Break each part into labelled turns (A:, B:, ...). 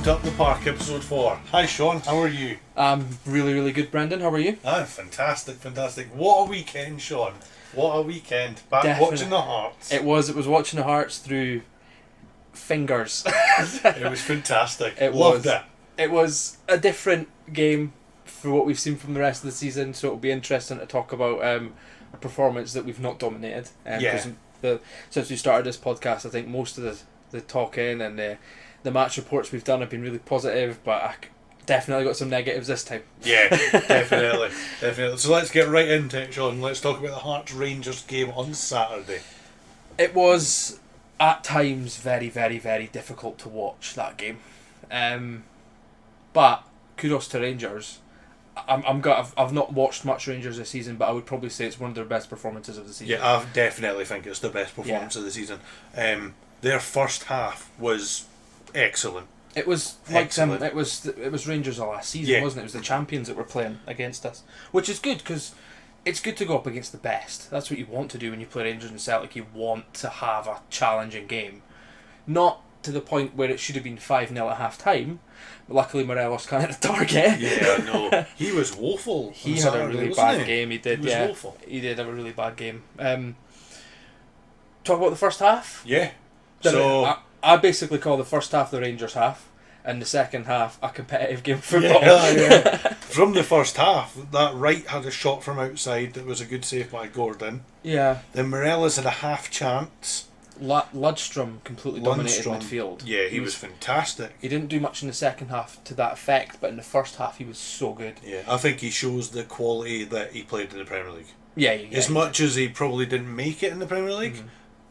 A: to Up the Park, episode 4. Hi Sean, how are you?
B: I'm really, really good, Brendan. How are you?
A: Fantastic. What a weekend, Sean. What a weekend. Back
B: Definitely.
A: watching the Hearts.
B: It was watching the Hearts through fingers.
A: It was fantastic.
B: It
A: Loved
B: was.
A: it.
B: It was a different game for what we've seen from the rest of the season, so it'll be interesting to talk about a performance that we've not dominated.
A: Yeah.
B: 'Cause since we started this podcast, I think most of the talking and the match reports we've done have been really positive, but I definitely got some negatives this time.
A: Yeah, definitely. So let's get right into it, Sean. Let's talk about the Hearts Rangers game on Saturday.
B: It was at times very, very, very difficult to watch that game, but kudos to Rangers. I've not watched much Rangers this season, but I would probably say it's one of their best performances of the season.
A: Yeah, I definitely think it's the best performance of the season. Their first half was excellent.
B: It was like
A: Excellent.
B: it was Rangers of last season, wasn't it? It was the champions that were playing against us, which is good because it's good to go up against the best. That's what you want to do when you play Rangers and Celtic. You want to have a challenging game, not to the point where it should have been 5-0 at half time. But luckily, Morelos can't hit the target.
A: Yeah, no, he was woeful.
B: He
A: on
B: had
A: Saturday,
B: a really
A: wasn't
B: bad
A: he?
B: game. He did.
A: He was
B: Yeah,
A: woeful.
B: he did have a really bad game. Talk about the first half.
A: Yeah.
B: So
A: So
B: I basically call the first half the Rangers half, and the second half a competitive game of football.
A: yeah. From the first half, that Wright had a shot from outside that was a good save by Gordon.
B: Yeah.
A: Then Morelos had a half chance.
B: Ludstrom completely dominated
A: Lundstrom,
B: midfield.
A: Yeah, he was fantastic.
B: He didn't do much in the second half to that effect, but in the first half he was so good.
A: Yeah, I think he shows the quality that he played in the Premier League.
B: Yeah.
A: As much as he probably didn't make it in the Premier League,
B: Mm-hmm.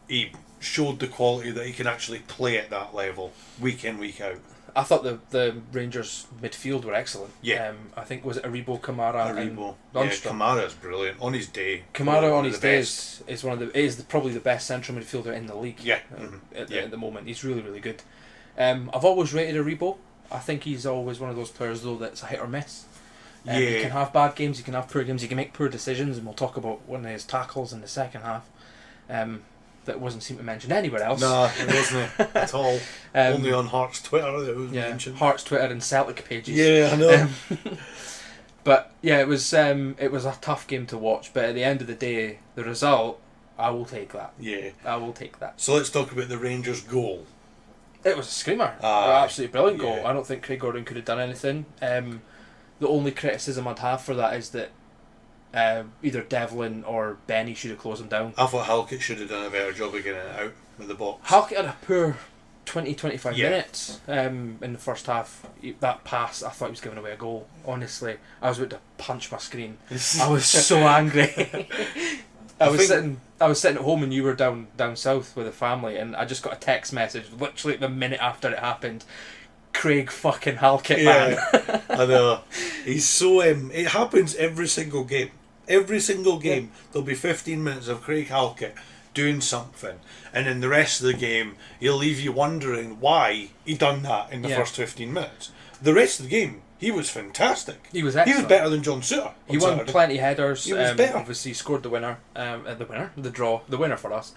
A: he showed the quality that he can actually play at that level, week in, week out.
B: I thought the Rangers midfield were excellent.
A: Yeah.
B: I think was it Aribo, Kamara,
A: Aribo.
B: and
A: Yeah,
B: Lundstrom.
A: Kamara's brilliant. On his day.
B: Kamara
A: one
B: on
A: of
B: his
A: the
B: day
A: best.
B: is probably the best central midfielder in the league.
A: Yeah.
B: At the moment, he's really, really good. I've always rated Aribo. I think he's always one of those players though that's a hit or miss. He can have bad games, he can have poor games, he can make poor decisions, and we'll talk about one of his tackles in the second half. That wasn't seen to mention anywhere else.
A: Nah, it wasn't at all. Only on Hearts Twitter that it was mentioned.
B: Hearts Twitter and Celtic pages.
A: Yeah, I know.
B: But yeah, it was a tough game to watch. But at the end of the day, the result, I will take that.
A: Yeah.
B: I will take that.
A: So let's talk about the Rangers goal.
B: It was a screamer. Absolutely brilliant goal. I don't think Craig Gordon could have done anything. The only criticism I'd have for that is that either Devlin or Benny should have closed him down.
A: I thought Halkett should have done a better job of getting it out with the box.
B: Halkett had a poor 20-25 minutes in the first half. That pass, I thought he was giving away a goal. Honestly, I was about to punch my screen. I was so angry. I was sitting at home and you were down south with the family, and I just got a text message literally the minute after it happened. Craig fucking Halkett, man.
A: I know. He's so it happens every single game. Every single game there'll be 15 minutes of Craig Halkett doing something, and in the rest of the game he'll leave you wondering why he done that in the first 15 minutes. The rest of the game he was fantastic.
B: He was excellent.
A: He was better than John Suter.
B: He won plenty of headers.
A: He was better.
B: Obviously he scored the winner. The winner for us.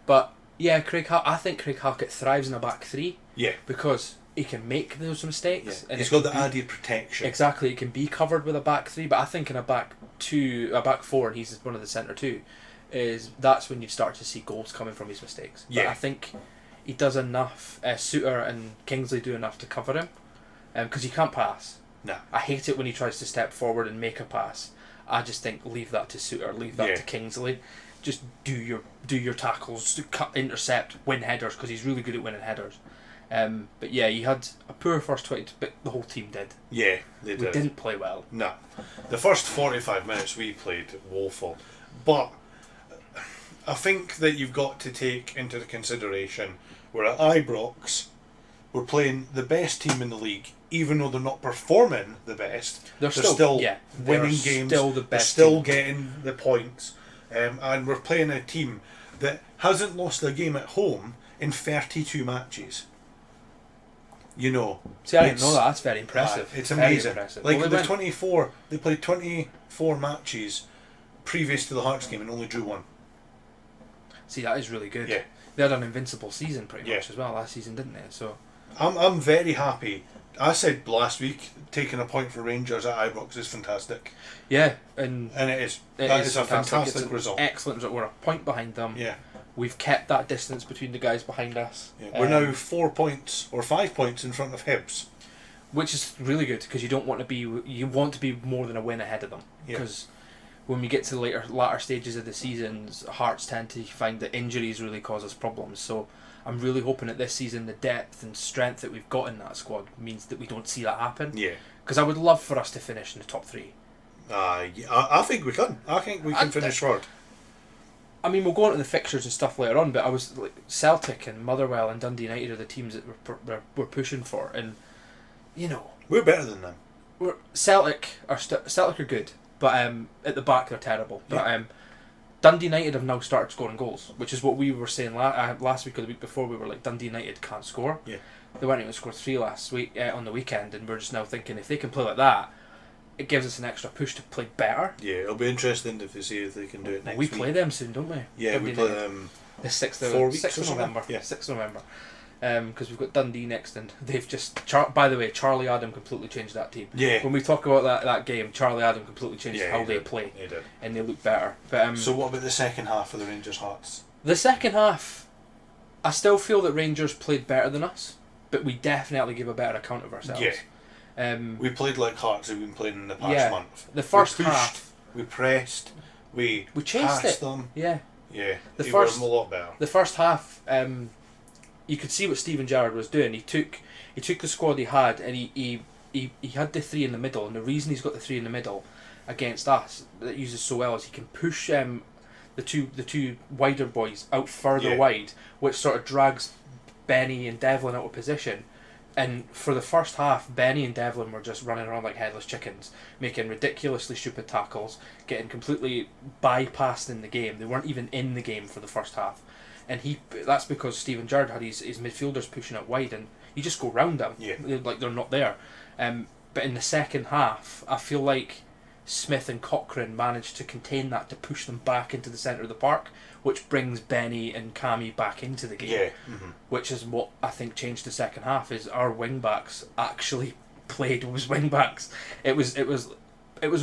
B: But yeah, I think Craig Halkett thrives in a back three.
A: Yeah.
B: Because he can make those mistakes.
A: Yeah. He's got the added protection.
B: Exactly, it can be covered with a back three, but I think in a back four, and he's one of the centre two, that's when you start to see goals coming from his mistakes.
A: Yeah.
B: But I think he does enough. Suter and Kingsley do enough to cover him, because he can't pass.
A: No.
B: I hate it when he tries to step forward and make a pass. I just think leave that to Suter, leave that to Kingsley. Just do your tackles, cut, intercept, win headers, because he's really good at winning headers. But yeah, he had a poor first 20, but the whole team did.
A: Yeah, they did.
B: We didn't play well.
A: No. The first 45 minutes we played woeful. But I think that you've got to take into the consideration we're at Ibrox, we're playing the best team in the league, even though they're not performing the best.
B: They're still
A: winning games.
B: Still the best.
A: They're still getting the points. And we're playing a team that hasn't lost a game at home in 32 matches. You know.
B: See, I didn't know that. That's very impressive.
A: It's amazing.
B: Very impressive.
A: Like
B: well,
A: they played 24 matches previous to the Hearts game and only drew one.
B: See, that is really good.
A: Yeah.
B: They had an invincible season pretty
A: Yeah.
B: much as well last season, didn't they? So
A: I'm very happy. I said last week, taking a point for Rangers at Ibrox is fantastic.
B: Yeah, and
A: it is.
B: it
A: That
B: is
A: is a fantastic result.
B: Excellent result. We're a point behind them.
A: Yeah.
B: We've kept that distance between the guys behind us.
A: Yeah. We're now 4 points or 5 points in front of Hibs.
B: Which is really good because you want to be more than a win ahead of them.
A: Yeah.
B: Because when we get to the latter stages of the seasons, Hearts tend to find that injuries really cause us problems. So I'm really hoping that this season the depth and strength that we've got in that squad means that we don't see that happen.
A: Yeah.
B: Because I would love for us to finish in the top 3.
A: Yeah, I think we can. I think we can finish third.
B: I mean, we'll go on to the fixtures and stuff later on, but I was like Celtic and Motherwell and Dundee United are the teams that we're pushing for, and you know
A: we're better than them.
B: Celtic are good, but at the back they're terrible.
A: Yeah.
B: But Dundee United have now started scoring goals, which is what we were saying last week or the week before. We were like, Dundee United can't score.
A: Yeah.
B: They weren't even scored 3 last week on the weekend, and we're just now thinking if they can play like that, it gives us an extra push to play better.
A: Yeah, it'll be interesting to see if they can do it next
B: we
A: week.
B: play them soon, don't we?
A: Yeah,
B: Dundee
A: we play
B: United.
A: them
B: The 6th of,
A: 4 weeks
B: 6th
A: or
B: of
A: something?
B: November.
A: Yeah.
B: 6th of November. Because we've got Dundee next, and they've just... by the way, Charlie Adam completely changed that team.
A: Yeah.
B: When we talk about that game, Charlie Adam completely changed how they play.
A: He did.
B: And they look better. But
A: So what about the second half of the Rangers Hearts?
B: the second half, I still feel that Rangers played better than us, but we definitely gave a better account of ourselves.
A: Yeah.
B: Um,
A: We played like Hearts have been playing in the past month.
B: The first
A: we pushed,
B: half...
A: we pressed, we
B: chased
A: passed
B: it.
A: them.
B: Yeah.
A: Yeah,
B: The
A: they
B: first-
A: were a lot better.
B: The first half, you could see what Steven Gerrard was doing. He took the squad he had, and he had the 3 in the middle. And the reason he's got the 3 in the middle against us that uses so well is he can push the two wider boys out further wide, which sort of drags Benny and Devlin out of position. And for the first half, Benny and Devlin were just running around like headless chickens, making ridiculously stupid tackles, getting completely bypassed in the game. They weren't even in the game for the first half. And that's because Steven Gerrard had his midfielders pushing out wide, and you just go round them.
A: Yeah.
B: Like they're not there. But in the second half, I feel like Smith and Cochrane managed to contain that to push them back into the centre of the park, which brings Benny and Cammy back into the game.
A: Yeah. Mm-hmm.
B: Which is what I think changed the second half, is our wing backs actually played as wing backs. It was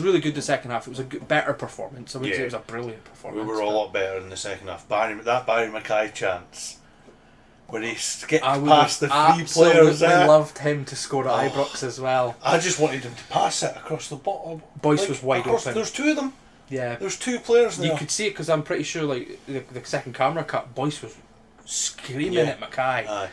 B: really good the second half. It was a better performance. I would say it was a brilliant performance.
A: We were a lot better in the second half. That Barry Mackay chance where he skipped past the 3 players.
B: I loved him to score at Ibrox as well.
A: I just wanted him to pass it across the bottom.
B: Boyce was wide open.
A: There's 2 of them.
B: Yeah.
A: There's 2 players there.
B: You could see it because I'm pretty sure like the second camera cut, Boyce was screaming at Mackay.
A: Aye.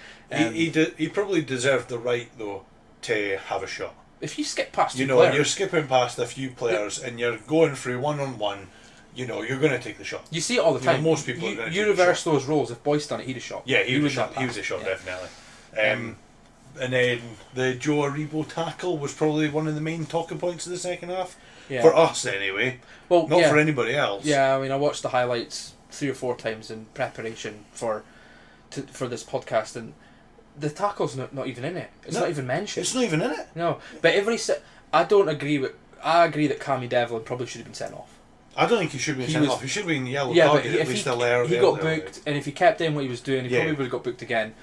A: He probably deserved the right though to have a shot.
B: If you skip past
A: You
B: two
A: know,
B: players,
A: you're skipping past a few players and you're going through 1-on-1. You know, you're going to take the shot.
B: you see it all the time.
A: Most people are going to
B: you
A: take the
B: reverse
A: shot.
B: those roles. If Boyce done it, he'd have shot.
A: Yeah, he was a
B: wouldn't
A: shot.
B: have
A: He was a
B: passed.
A: shot,
B: Yeah.
A: definitely. And then the Joe Aribo tackle was probably one of the main talking points of the second half.
B: Yeah.
A: For us, anyway.
B: Well,
A: Not for anybody else.
B: Yeah, I mean, I watched the highlights 3 or 4 times in preparation for this podcast, and the tackle's not even in it. It's not even mentioned.
A: It's not even in it.
B: No, but I agree that Cammy Devlin probably should have been sent off.
A: I don't think he should be sent off. He should be in yellow
B: Yeah,
A: card
B: but
A: at
B: if
A: least
B: he
A: a
B: got booked, and if he kept doing what he was doing, he
A: Yeah.
B: probably would have got booked again.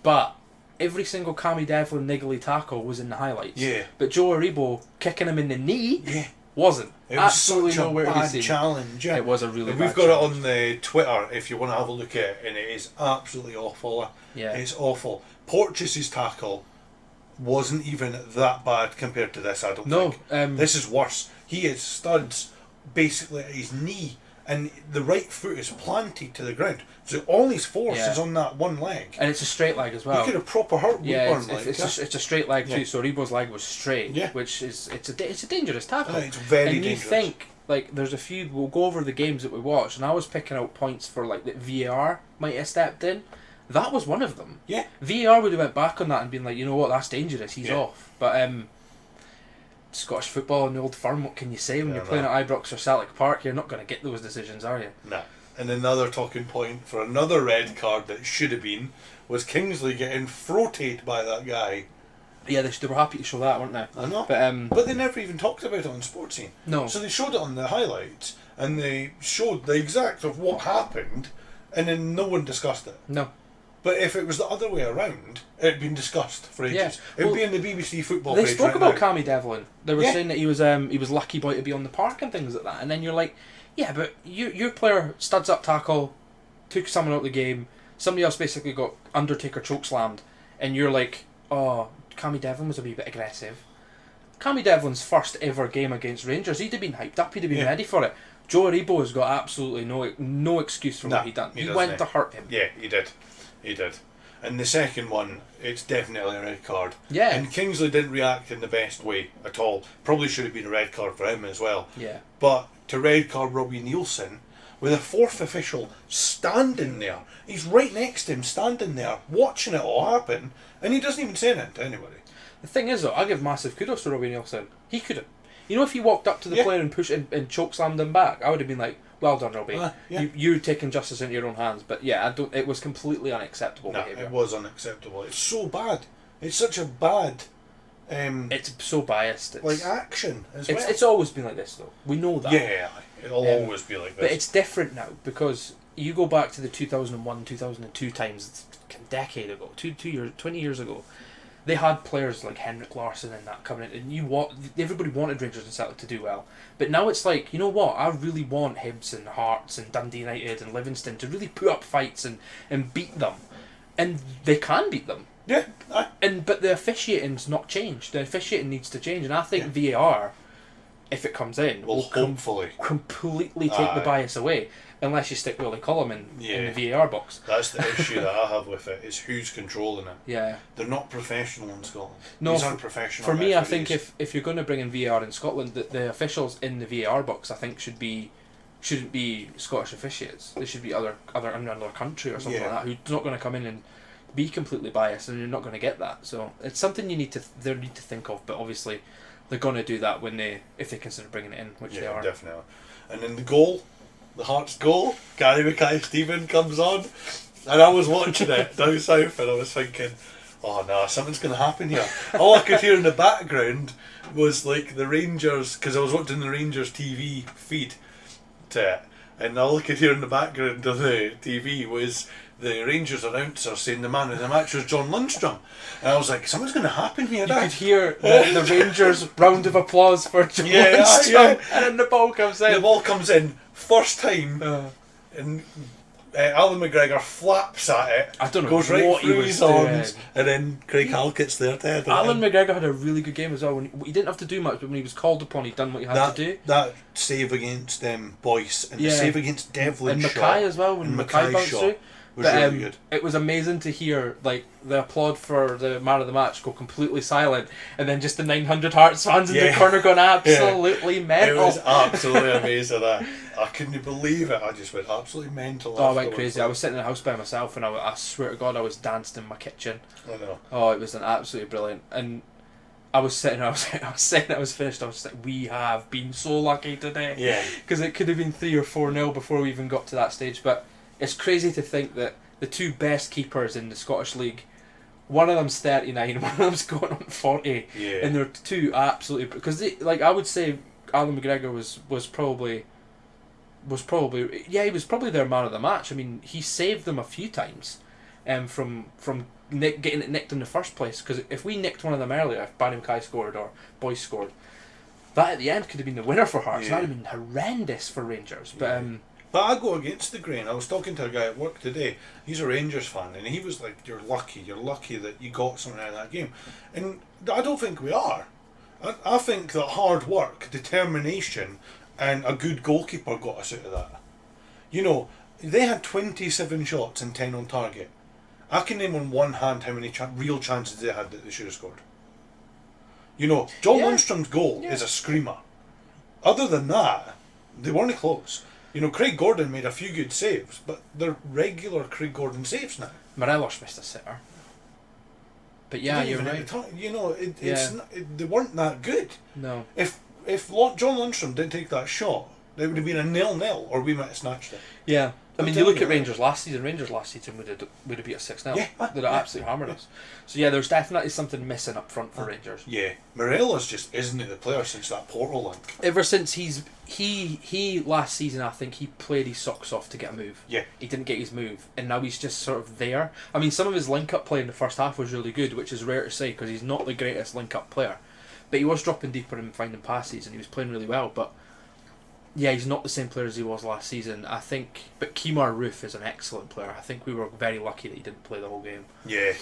B: But every single Cammy Devlin niggly tackle was in the highlights.
A: Yeah.
B: But Joe Aribo kicking him in the knee
A: Yeah.
B: wasn't.
A: It was
B: Absolutely
A: such a
B: nowhere to be
A: bad
B: seen.
A: challenge. Yeah.
B: It was a really
A: And
B: bad
A: we've got
B: challenge.
A: it on the Twitter if you want to have a look at it, and it is absolutely awful.
B: Yeah.
A: It's awful. Porteous's tackle wasn't even that bad compared to this, I don't think. This is worse. He is studs basically at his knee, and the right foot is planted to the ground. So all his force is on that one leg.
B: And it's a straight leg as well.
A: You could have proper hurt Woodburn like
B: it's a straight leg too.
A: Yeah.
B: So Aribo's leg was straight,
A: Yeah.
B: which is it's a dangerous tackle.
A: It's very
B: and
A: dangerous.
B: you think like there's a few. We'll go over the games that we watched, and I was picking out points for like that VAR might have stepped in. That was one of them.
A: Yeah.
B: VAR would have went back on that and been like, you know what, that's dangerous. He's off. But Scottish football and the Old Firm, what can you say when you're playing at Ibrox or Celtic Park? You're not going to get those decisions, are you?
A: Nah. And another talking point for another red card that should have been was Kingsley getting throated by that guy.
B: Yeah, they were happy to show that, weren't they?
A: I know.
B: But
A: they never even talked about it on Sports Scene.
B: No.
A: So they showed it on the highlights, and they showed the exact of what happened, and then no one discussed it.
B: No.
A: But if it was the other way around, it'd been discussed for ages.
B: Yeah.
A: It'd
B: Well,
A: be in the BBC football
B: They
A: page
B: spoke
A: right
B: about
A: now.
B: Cammy Devlin. They were saying that he was lucky boy to be on the park and things like that. And then you're like, yeah, but your player studs up tackle, took someone out of the game. Somebody else basically got Undertaker chokeslammed, and you're like, oh, Cammy Devlin was a wee bit aggressive. Cammy Devlin's first ever game against Rangers, he'd have been hyped up. He'd have been ready for it. Joe Aribo's got absolutely no excuse for what he done. He went to hurt him.
A: Yeah, he did. He did. And the second one, it's definitely a red card.
B: Yeah.
A: And Kingsley didn't react in the best way at all. Probably should have been a red card for him as well.
B: Yeah.
A: But to red card Robbie Nielsen, with a fourth official standing there, he's right next to him, standing there, watching it all happen, and he doesn't even say anything to anybody.
B: The thing is, though, I give massive kudos to Robbie Nielsen. He could have. You know, if he walked up to the player and pushed and chokeslammed him back, I would have been like, well done, Robbie. You're taking justice into your own hands. But yeah, it was completely unacceptable behaviour.
A: It was unacceptable. It's so bad. It's such a bad...
B: it's so biased.
A: It's action as well.
B: It's always been like this, though. We know that.
A: Yeah, it'll always be like this.
B: But it's different now, because you go back to the 2001, 2002 times, it's a decade ago, 20 years ago. They had players like Henrik Larsson and that coming in, and everybody wanted Rangers and Celtic to do well. But now it's like, you know what? I really want Hibs and Hearts and Dundee United and Livingston to really put up fights and beat them, and they can beat them.
A: Yeah.
B: But the officiating's not changed. The officiating needs to change, and I think VAR, if it comes in, will
A: hopefully
B: completely take the bias away. Unless you stick Willie Collum in the VAR box.
A: That's the issue that I have with it, is who's controlling it.
B: Yeah.
A: They're not professional in Scotland.
B: No,
A: these aren't professional
B: for me,
A: referees.
B: I think if you're going to bring in VAR in Scotland, the officials in the VAR box, I think, shouldn't be Scottish officiates. They should be other in another country or something like that, who's not going to come in and be completely biased, and you're not going to get that. So it's something they need to think of, but obviously they're going to do that if they consider bringing it in, which they are.
A: Definitely. And then the goal, the Hearts goal, Gary Mackay-Steven comes on, and I was watching it down south, and I was thinking, oh no, something's going to happen here. All I could hear in the background was like the Rangers, because I was watching the Rangers TV feed to it, and all I could hear in the background of the TV was the Rangers announcer saying the man of the match was John Lundstrom, and I was like, something's going to happen here.
B: You could hear the Rangers round of applause for John Lundstrom, and then the ball comes in.
A: The ball comes in first time, and Alan McGregor flaps at it.
B: I don't know
A: goes right
B: what
A: through
B: he was
A: his
B: doing.
A: arms, and then Craig Halkett's there to head it
B: Alan
A: in.
B: McGregor had a really good game as well. He didn't have to do much, but when he was called upon, he'd done what he had to do.
A: That save against Boyce and the save against Devlin
B: and
A: shot,
B: Mackay as well, when Mackay bounced through.
A: Was really good.
B: It was amazing to hear like the applaud for the man of the match go completely silent, and then just the 900 Hearts fans in the corner going absolutely mental.
A: It was absolutely amazing. I couldn't believe it. I just went absolutely mental.
B: I went crazy. I was sitting in the house by myself, and I swear to God, I was dancing in my kitchen.
A: I know.
B: Oh, it was an absolutely brilliant. And I was sitting. I was finished. I was just like, we have been so lucky today.
A: Yeah.
B: Because it could have been 3 or 4-0 before we even got to that stage, but. It's crazy to think that the two best keepers in the Scottish League, one of them's 39, one of them's going on 40, and they're two absolutely, because I would say Alan McGregor was probably he was probably their man of the match. I mean, he saved them a few times, from getting it nicked in the first place. Because if we nicked one of them earlier, if Barry Mackay scored or Boyce scored, that at the end could have been the winner for Hearts. That would have been horrendous for Rangers, but.
A: But I go against the grain. I was talking to a guy at work today. He's a Rangers fan, and he was like, You're lucky that you got something out of that game." And I don't think we are. I think that hard work, determination, and a good goalkeeper got us out of that. You know, they had 27 shots and 10 on target. I can name on one hand how many real chances they had that they should have scored. You know, John Lundstrom's goal is a screamer. Other than that, they weren't close. You know, Craig Gordon made a few good saves, but they're regular Craig Gordon saves now.
B: Morelos missed a sitter. But yeah, you're right.
A: You know, they weren't that good.
B: No.
A: If John Lundstrom didn't take that shot, it would have been a 0-0, or we might have snatched it.
B: Yeah, I mean, you look at Rangers last season. Rangers last season would have beat us 6-0.
A: Yeah,
B: They'd have absolutely hammered us. So yeah, there's definitely something missing up front for Rangers.
A: Yeah, Morelos just isn't the player since that Portal link.
B: Ever since he last season, I think he played his socks off to get a move.
A: Yeah.
B: He didn't get his move, and now he's just sort of there. I mean, some of his link-up play in the first half was really good, which is rare to say because he's not the greatest link-up player. But he was dropping deeper and finding passes, and he was playing really well. But yeah, he's not the same player as he was last season, I think. But Kemar Roof is an excellent player. I think we were very lucky that he didn't play the whole game.
A: Yeah,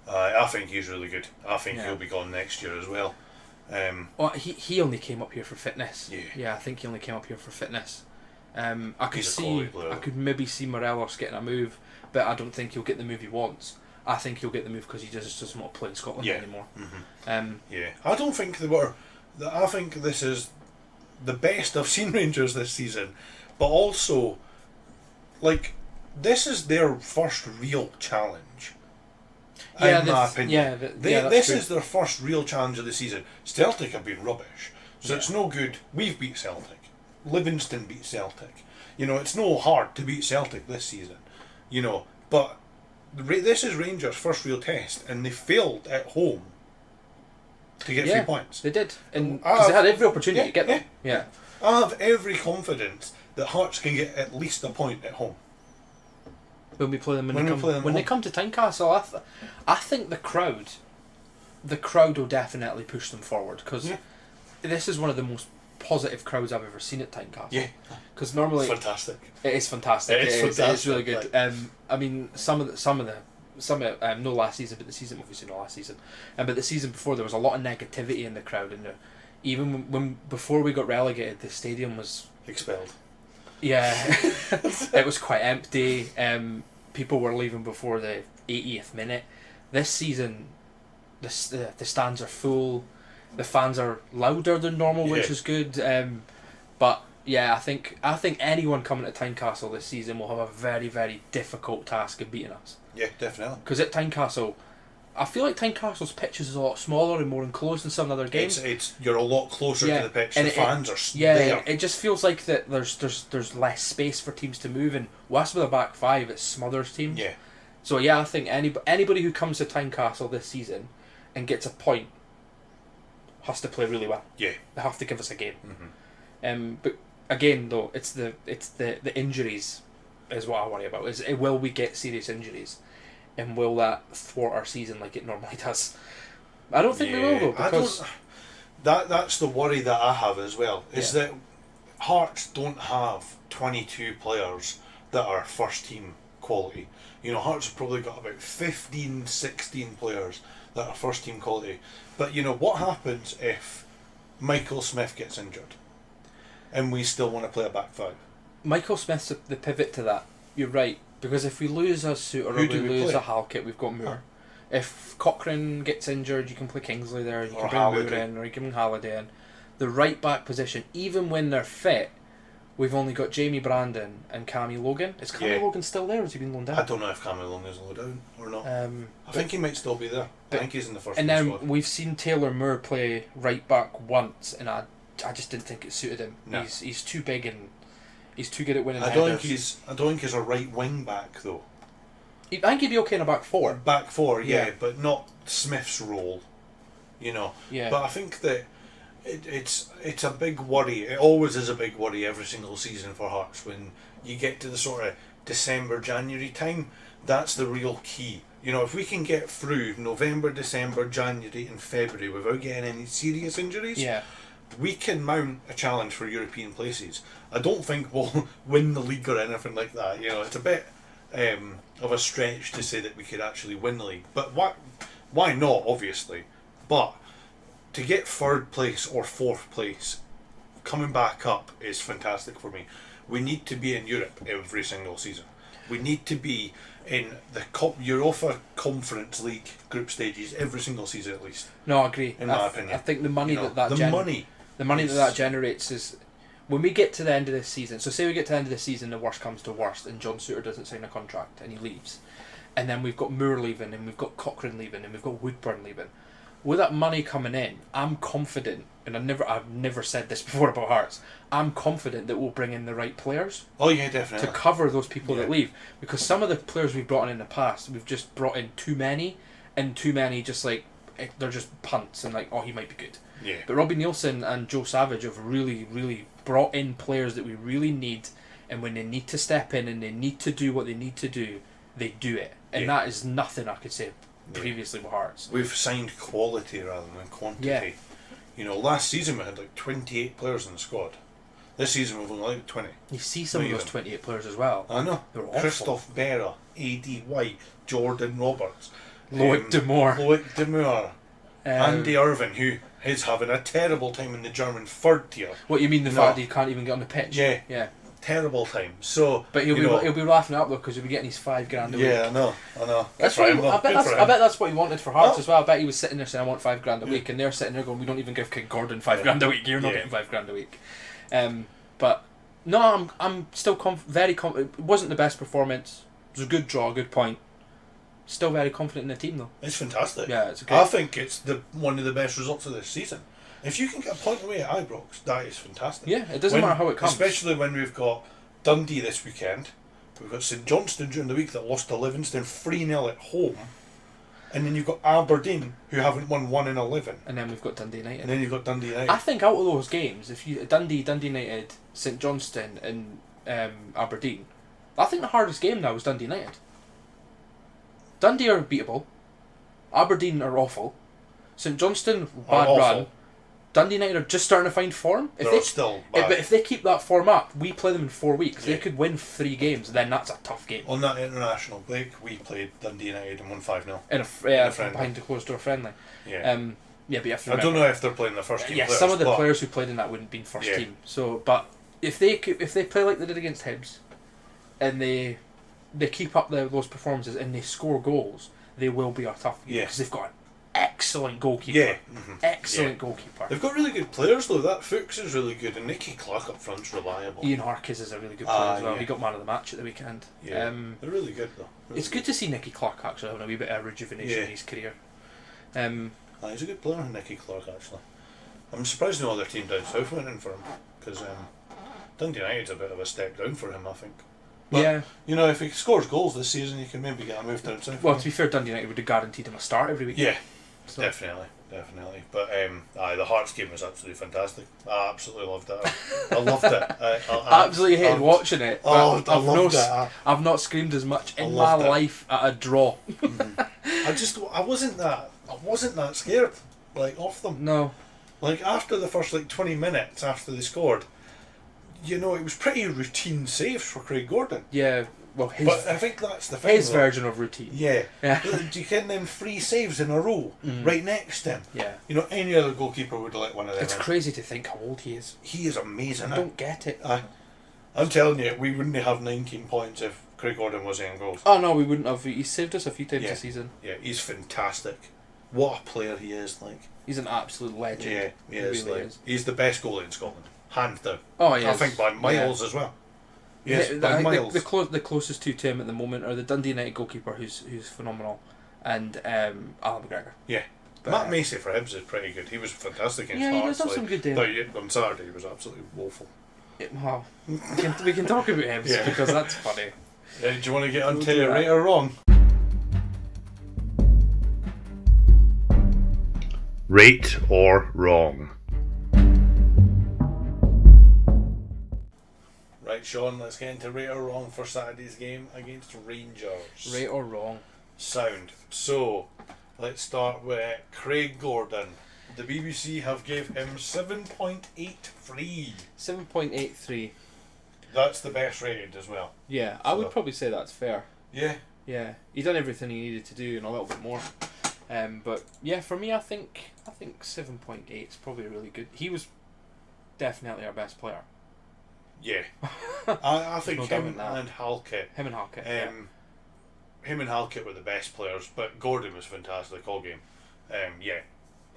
A: I think he's really good. I think
B: Yeah.
A: he'll be gone next year as well.
B: Well, he only came up here for fitness.
A: Yeah.
B: I think he only came up here for fitness. I could
A: He's a
B: see,
A: quality player.
B: I could maybe see Morelos getting a move, but I don't think he'll get the move he wants. I think he'll get the move because he just doesn't want to play in Scotland anymore.
A: Mm-hmm. Yeah, I don't think they were. I think this is the best I've seen Rangers this season, but also, like, this is their first real challenge.
B: Yeah,
A: in my opinion. This is their first real challenge of the season. Celtic have been rubbish, so it's no good. We've beat Celtic. Livingston beat Celtic. You know, it's no hard to beat Celtic this season. You know, but this is Rangers' first real test, and they failed at home to get 3 points.
B: They did, and because they had every opportunity to get them. Yeah.
A: I have every confidence that Hearts can get at least a point at home.
B: When we play them, when they come to Tynecastle, I think the crowd will definitely push them forward because this is one of the most positive crowds I've ever seen at Tynecastle.
A: Yeah,
B: because normally
A: fantastic.
B: It is fantastic. It's really good.
A: Like,
B: I mean, no last season, but the season obviously not last season, but the season before there was a lot of negativity in the crowd, and even when before we got relegated, the stadium was
A: expelled.
B: Yeah, it was quite empty. People were leaving before the 80th minute. This season, the stands are full. The fans are louder than normal, which is good. But yeah, I think anyone coming to Tynecastle this season will have a very, very difficult task of beating us.
A: Yeah, definitely.
B: Because at Tynecastle, I feel like Tynecastle's pitches is a lot smaller and more enclosed than some other games.
A: It's you're a lot closer to the pitch. The fans are
B: there. It just feels like that. There's less space for teams to move, and West with a back five, it smothers teams.
A: Yeah.
B: So yeah, I think anybody who comes to Tynecastle this season and gets a point has to play really well.
A: Yeah.
B: They have to give us a game.
A: Mm-hmm.
B: But again, though, it's the injuries is what I worry about. Will we get serious injuries? And will that thwart our season like it normally does? I don't think we will, though, because
A: that's the worry that I have as well. Is that Hearts don't have 22 players that are first team quality. You know, Hearts have probably got about 15, 16 players that are first team quality. But you know, what happens if Michael Smith gets injured and we still want to play a back five?
B: Michael Smith's the pivot to that. You're right. Because if we lose a Suter or we lose a Halkett, we've got Moore. If Cochrane gets injured, you can play Kingsley there, you can bring Moore in, or you can bring Halliday in. The right back position, even when they're fit, we've only got Jamie Brandon and Cammy Logan. Is Cammy Logan still there, or has he been loaned out?
A: I don't know if Cammy Logan is loaned out or not. I think he might still be there. I think he's in the first
B: And then
A: squad.
B: we've seen Taylor Moore play right back once, and I just didn't think it suited him. No. He's too big and he's too good at winning headers.
A: I don't think he's a right wing back though.
B: I think he'd be okay in a back four.
A: Back four, but not Smith's role. You know.
B: Yeah.
A: But I think that it's a big worry. It always is a big worry every single season for Hearts when you get to the sort of December, January time. That's the real key. You know, if we can get through November, December, January and February without getting any serious injuries, we can mount a challenge for European places. I don't think we'll win the league or anything like that. You know, it's a bit of a stretch to say that we could actually win the league. But why not, obviously. But to get third place or fourth place, coming back up is fantastic for me. We need to be in Europe every single season. We need to be in the Europa Conference League group stages every single season at least.
B: No, I agree.
A: In my opinion.
B: I think the money
A: the money
B: that generates is when we get to the end of this season. So say we get to the end of the season, the worst comes to worst, and John Suter doesn't sign a contract and he leaves, and then we've got Moore leaving, and we've got Cochrane leaving, and we've got Woodburn leaving. with that money coming in, I'm confident, and I've never said this before about Hearts. I'm confident that we'll bring in the right players.
A: Oh yeah, definitely.
B: To cover those people that leave, because some of the players we've brought in the past, we've just brought in too many, and too many just like they're just punts and like, oh, he might be good.
A: Yeah.
B: But Robbie Nielsen and Joe Savage have really, really brought in players that we really need, and when they need to step in and they need to do what they need to do, they do it, and that is nothing I could say previously with Hearts.
A: We've signed quality rather than quantity.
B: Yeah.
A: You know, last season we had like 28 players in the squad. This season we've only like 20.
B: You see some of those 28 players as well.
A: I know.
B: They're awful.
A: Christoph Berra, A.D. White, Jordan Roberts,
B: Loic Damour.
A: Loic Damour, Andy Irvin, who is having a terrible time in the German third tier.
B: What you mean, the fact that he can't even get on the pitch?
A: Yeah.
B: Yeah.
A: Terrible time. So,
B: but he'll be laughing it up though, because he'll be getting his $5,000 a week.
A: Yeah, I know.
B: That's right. I bet that's what he wanted for Hearts as well. I bet he was sitting there saying, "I want $5,000 a week," and they're sitting there going, "We don't even give King Gordon $5,000 a week. You're not getting $5,000 a week." But no, I'm still very confident. It wasn't the best performance. It was a good draw, a good point. Still very confident in the team though.
A: It's fantastic.
B: Yeah, it's okay.
A: I think it's one of the best results of this season. If you can get a point away at Ibrox, that is fantastic.
B: Yeah, it doesn't matter how it comes.
A: Especially when we've got Dundee this weekend. We've got St Johnstone during the week that lost to Livingston 3-0 at home. And then you've got Aberdeen, who haven't won 1 in 11.
B: And then we've got Dundee United.
A: And then you've got Dundee United.
B: I think out of those games, if you Dundee United, St Johnstone and Aberdeen, I think the hardest game now is Dundee United. Dundee are beatable. Aberdeen are awful. St Johnstone, bad run. Dundee United are just starting to find form.
A: They're still bad.
B: But if they keep that form up, we play them in 4 weeks. They could win 3 games, then that's a tough game.
A: On that international break, we played Dundee United and won 5-0.
B: In a behind the closed door friendly.
A: Yeah.
B: But you have to
A: I
B: remember,
A: don't know if they're playing the first team players.
B: some of the players who played in that wouldn't have been first team. So, but if they play like they did against Hibs, and they keep up those performances and they score goals, they will be a tough game because they've got an excellent goalkeeper.
A: Yeah.
B: Excellent goalkeeper.
A: They've got really good players though. That Fuchs is really good, and Nicky Clark up front's reliable.
B: Ian Harkis is a really good player as well. He got man of the match at the weekend.
A: Yeah. They're really good though.
B: It's good to see Nicky Clark actually having a wee bit of rejuvenation in his career.
A: He's a good player, Nicky Clark, actually. I'm surprised no other team down south went in for him, because Dundee United's a bit of a step down for him, I think. But, you know, if he scores goals this season, he can maybe get a move down south.
B: Well, to be fair, Dundee United would have guaranteed him a start every week.
A: Yeah, so. Definitely. But the Hearts game was absolutely fantastic. I absolutely loved it. I loved it.
B: I absolutely hated watching it.
A: I loved it.
B: I've not screamed as much in my life at a draw.
A: I wasn't that scared, like, off them.
B: No.
A: Like, after the first 20 minutes after they scored, you know, it was pretty routine saves for Craig Gordon.
B: Yeah, well,
A: but I think that's the thing.
B: His version of routine.
A: Yeah. Do you get them 3 saves in a row right next to him?
B: Yeah.
A: You know, any other goalkeeper would have let one of them.
B: It's crazy to think how old he is.
A: He is amazing.
B: I don't get it.
A: I'm telling you, we wouldn't have 19 points if Craig Gordon was in goals.
B: Oh no, we wouldn't have. He saved us a few times this season.
A: Yeah, he's fantastic. What a player he is, like.
B: He's an absolute legend.
A: Yeah, he is.
B: Really is.
A: He's the best goalie in Scotland, hands down.
B: Oh, yeah.
A: I think by miles as well. Yes, by miles.
B: The closest two to him at the moment are the Dundee United goalkeeper, who's phenomenal, and Alan McGregor.
A: Yeah. But Matt Macy for Hibs is pretty good. He was fantastic in
B: Hearts. Yeah, he does have some good days.
A: But on Saturday he was absolutely woeful.
B: Well, we can talk about Hibs because that's funny.
A: Do you want to get onto right or wrong? Right or wrong. Right, Sean, let's get into right or wrong for Saturday's game against Rangers.
B: Right or wrong?
A: Sound. So, let's start with Craig Gordon. The BBC have gave him 7.83.
B: 7.83.
A: That's the best rated as well.
B: Yeah, I would probably say that's fair.
A: Yeah.
B: Yeah, he done everything he needed to do and a little bit more. But yeah, for me, I think 7.8 is probably really good. He was definitely our best player.
A: Yeah, I think
B: no
A: him and Halkett.
B: Him and Halkett.
A: Him and Halkett were the best players, but Gordon was fantastic all game. Yeah,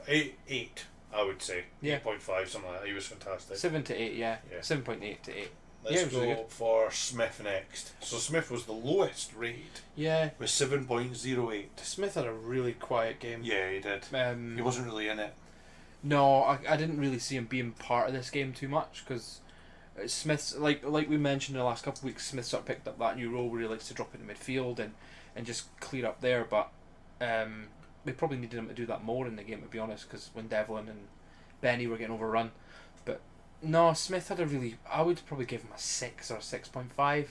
A: 8 I would say. 8.5 something like that. He was fantastic.
B: 7 to 8, yeah. 7.8 to 8.
A: Let's
B: it was really
A: go
B: good.
A: for Smith next. So Smith was the lowest rated
B: Yeah,
A: with 7.08.
B: Smith had a really quiet game.
A: Yeah, he did. He wasn't really in it.
B: No, I didn't really see him being part of this game too much because Smith's like we mentioned in the last couple of weeks. Smith sort of picked up that new role where he likes to drop into midfield and just clear up there. But we probably needed him to do that more in the game, to be honest, because when Devlin and Benny were getting overrun. But no, Smith had a really. I would probably give him a 6 or 6.5.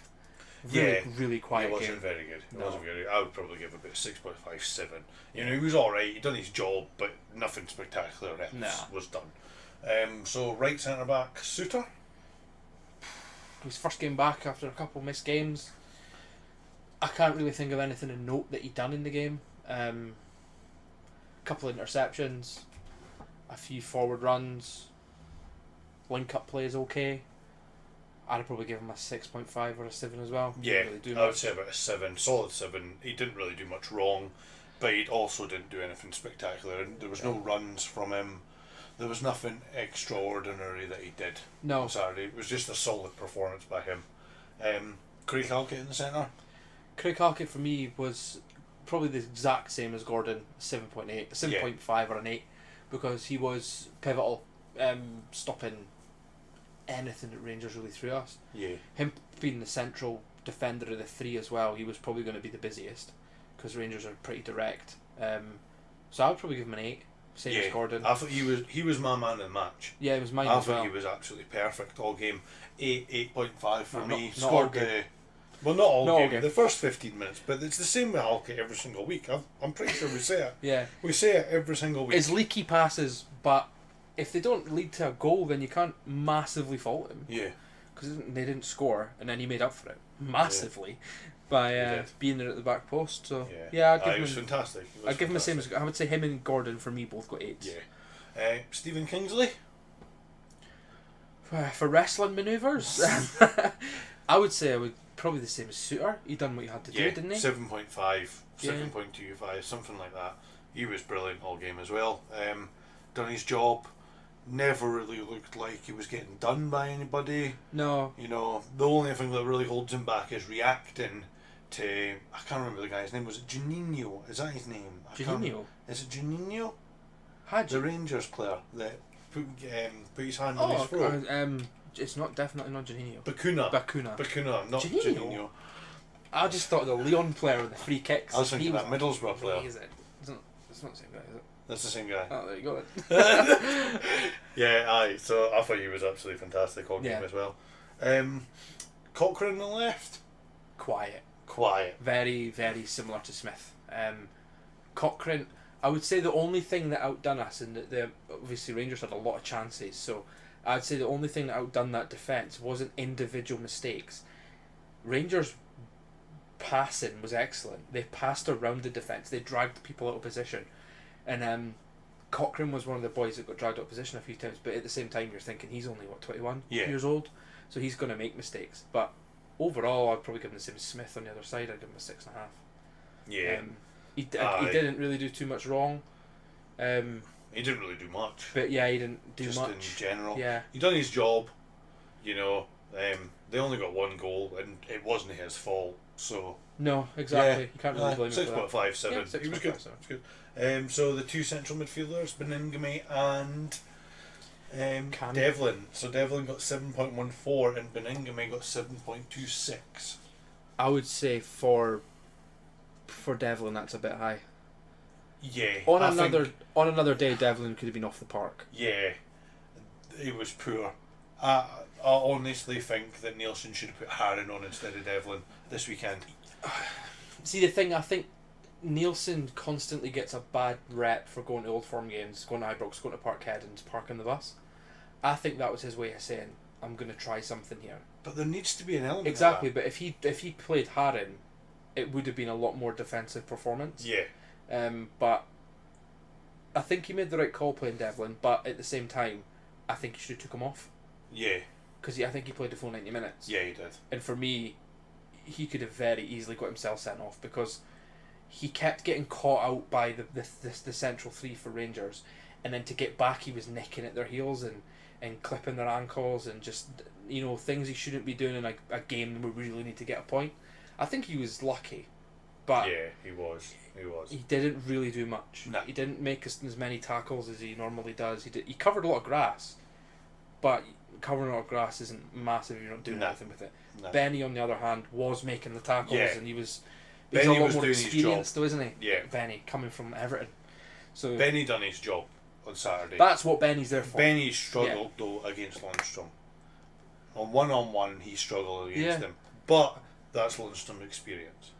B: Really, really quiet
A: It wasn't
B: game.
A: very good. It
B: No.
A: wasn't very. I would probably give it about 6.57. You know, he was all right. He done his job, but nothing spectacular else
B: Nah.
A: was done. So right centre back Suter.
B: His first game back after a couple missed games. I can't really think of anything to note that he done in the game. Couple of interceptions, a few forward runs, link up plays okay. I'd probably give him a 6.5 or a 7 as well.
A: Yeah,
B: Didn't really do
A: I would
B: much.
A: say about a 7, solid 7. He didn't really do much wrong, but he also didn't do anything spectacular. And there was no runs from him. There was nothing extraordinary that he did
B: No,
A: on Saturday. It was just a solid performance by him. Craig Halkett in the centre.
B: Craig Halkett for me was probably the exact same as Gordon, 7.8, 7.5 or an 8, because he was pivotal, stopping anything that Rangers really threw us.
A: Yeah.
B: Him being the central defender of the three as well, he was probably going to be the busiest because Rangers are pretty direct. So I would probably give him an 8, same as Gordon.
A: I thought he was my man of the match.
B: Yeah, it was mine
A: I
B: as well.
A: thought he was absolutely perfect all game. 8.5 for
B: No,
A: me.
B: not all
A: Scored
B: game.
A: well, not all
B: Not all
A: game.
B: game.
A: The first 15 minutes, but it's the same with Halkett every single week. I'm pretty sure we say it.
B: Yeah,
A: We say it every single week.
B: it's leaky passes, but if they don't lead to a goal, then you can't massively fault him
A: Yeah.
B: because they didn't score, and then he made up for it massively by
A: did.
B: being there at the back post. So
A: Yeah.
B: yeah, I'd
A: He
B: give
A: was
B: him.
A: fantastic. He was
B: I'd give him the same
A: fantastic.
B: as I would say him and Gordon for me both got 8s.
A: Yeah. Stephen Kingsley.
B: For wrestling manoeuvres, I would say I would probably the same as Suter. He done what he had to do, didn't he?
A: 7.5,
B: Yeah.
A: 7.25, something like that. He was brilliant all game as well. Done his job. Never really looked like he was getting done by anybody.
B: No,
A: You know, the only thing that really holds him back is reacting to. I can't remember the guy's name. Was it Juninho? Is that his name? I can't-
B: Juninho.
A: Is it Juninho?
B: Had
A: The
B: you?
A: Rangers player that put his hand on his
B: Oh,
A: throat.
B: it's definitely not Juninho.
A: Bacuna.
B: Bacuna.
A: Not
B: Juninho?
A: Juninho.
B: I just thought the Leon player with the free kicks.
A: I was thinking
B: he
A: that Middlesbrough player.
B: amazing. It's not the same guy, is it?
A: That's the same guy.
B: Oh, there you go. Then.
A: Yeah, aye. So I thought he was absolutely fantastic all game
B: Yeah.
A: as well. Cochrane on the left.
B: Quiet.
A: Quiet.
B: Very, very similar to Smith. Cochrane, I would say the only thing that outdone us, and the obviously Rangers had a lot of chances, so I'd say the only thing that outdone that defence wasn't individual mistakes. Rangers passing was excellent. They passed around the defence. They dragged people out of position. And Cochrane was one of the boys that got dragged out of position a few times, but at the same time you're thinking he's only, 21
A: Yeah.
B: years old? So he's going to make mistakes. But overall, I'd probably give him the same as Smith on the other side. I'd give him a 6.5.
A: Yeah.
B: He
A: Aye.
B: didn't really do too much wrong.
A: He didn't really do much.
B: But yeah, he didn't do
A: Just
B: much.
A: in general.
B: Yeah.
A: He done his job. You know, they only got one goal, and it wasn't his fault. So
B: No, exactly. You can't really blame him for that.
A: 6.57.
B: Yeah,
A: He was good.
B: 6.57.
A: He was good. So the two central midfielders, Beningame and
B: Can-
A: Devlin. So Devlin got 7.14 and Beningame got 7.26.
B: I would say for Devlin, that's a bit high.
A: Yeah.
B: On
A: I
B: another
A: think,
B: on another day, Devlin could have been off the park.
A: yeah, he was poor. I honestly think that Nielsen should have put Harron on instead of Devlin this weekend.
B: See, the thing, I think Nielsen constantly gets a bad rep for going to Old Firm games, going to Ibrox, going to Parkhead and parking the bus. I think that was his way of saying, I'm going to try something here.
A: But there needs to be an element
B: Exactly,
A: of
B: but if he played Harron, it would have been a lot more defensive performance.
A: that. Yeah.
B: But I think he made the right call playing Devlin, but at the same time, I think he should have took him off.
A: Yeah.
B: Because I think he played the full 90 minutes.
A: Yeah, he did.
B: And for me, he could have very easily got himself sent off because he kept getting caught out by the central three for Rangers, and then to get back, he was nicking at their heels and clipping their ankles and just, things he shouldn't be doing in a game where we really need to get a point. I think he was lucky, but
A: Yeah, he was.
B: he didn't really do much.
A: No.
B: He didn't make as many tackles as he normally does. He covered a lot of grass, but covering a lot of grass isn't massive if you're not doing
A: No.
B: anything with it.
A: No.
B: Benny, on the other hand, was making the tackles,
A: Yeah.
B: and he's
A: Benny
B: a lot
A: was
B: more
A: doing his
B: experienced, though, isn't he?
A: Yeah.
B: Benny, coming from Everton. So
A: Benny done his job on Saturday.
B: that's what Benny's there for.
A: Benny struggled though against Lundstrom. On one, he struggled against
B: Yeah.
A: him. But that's Lundstrom's experience.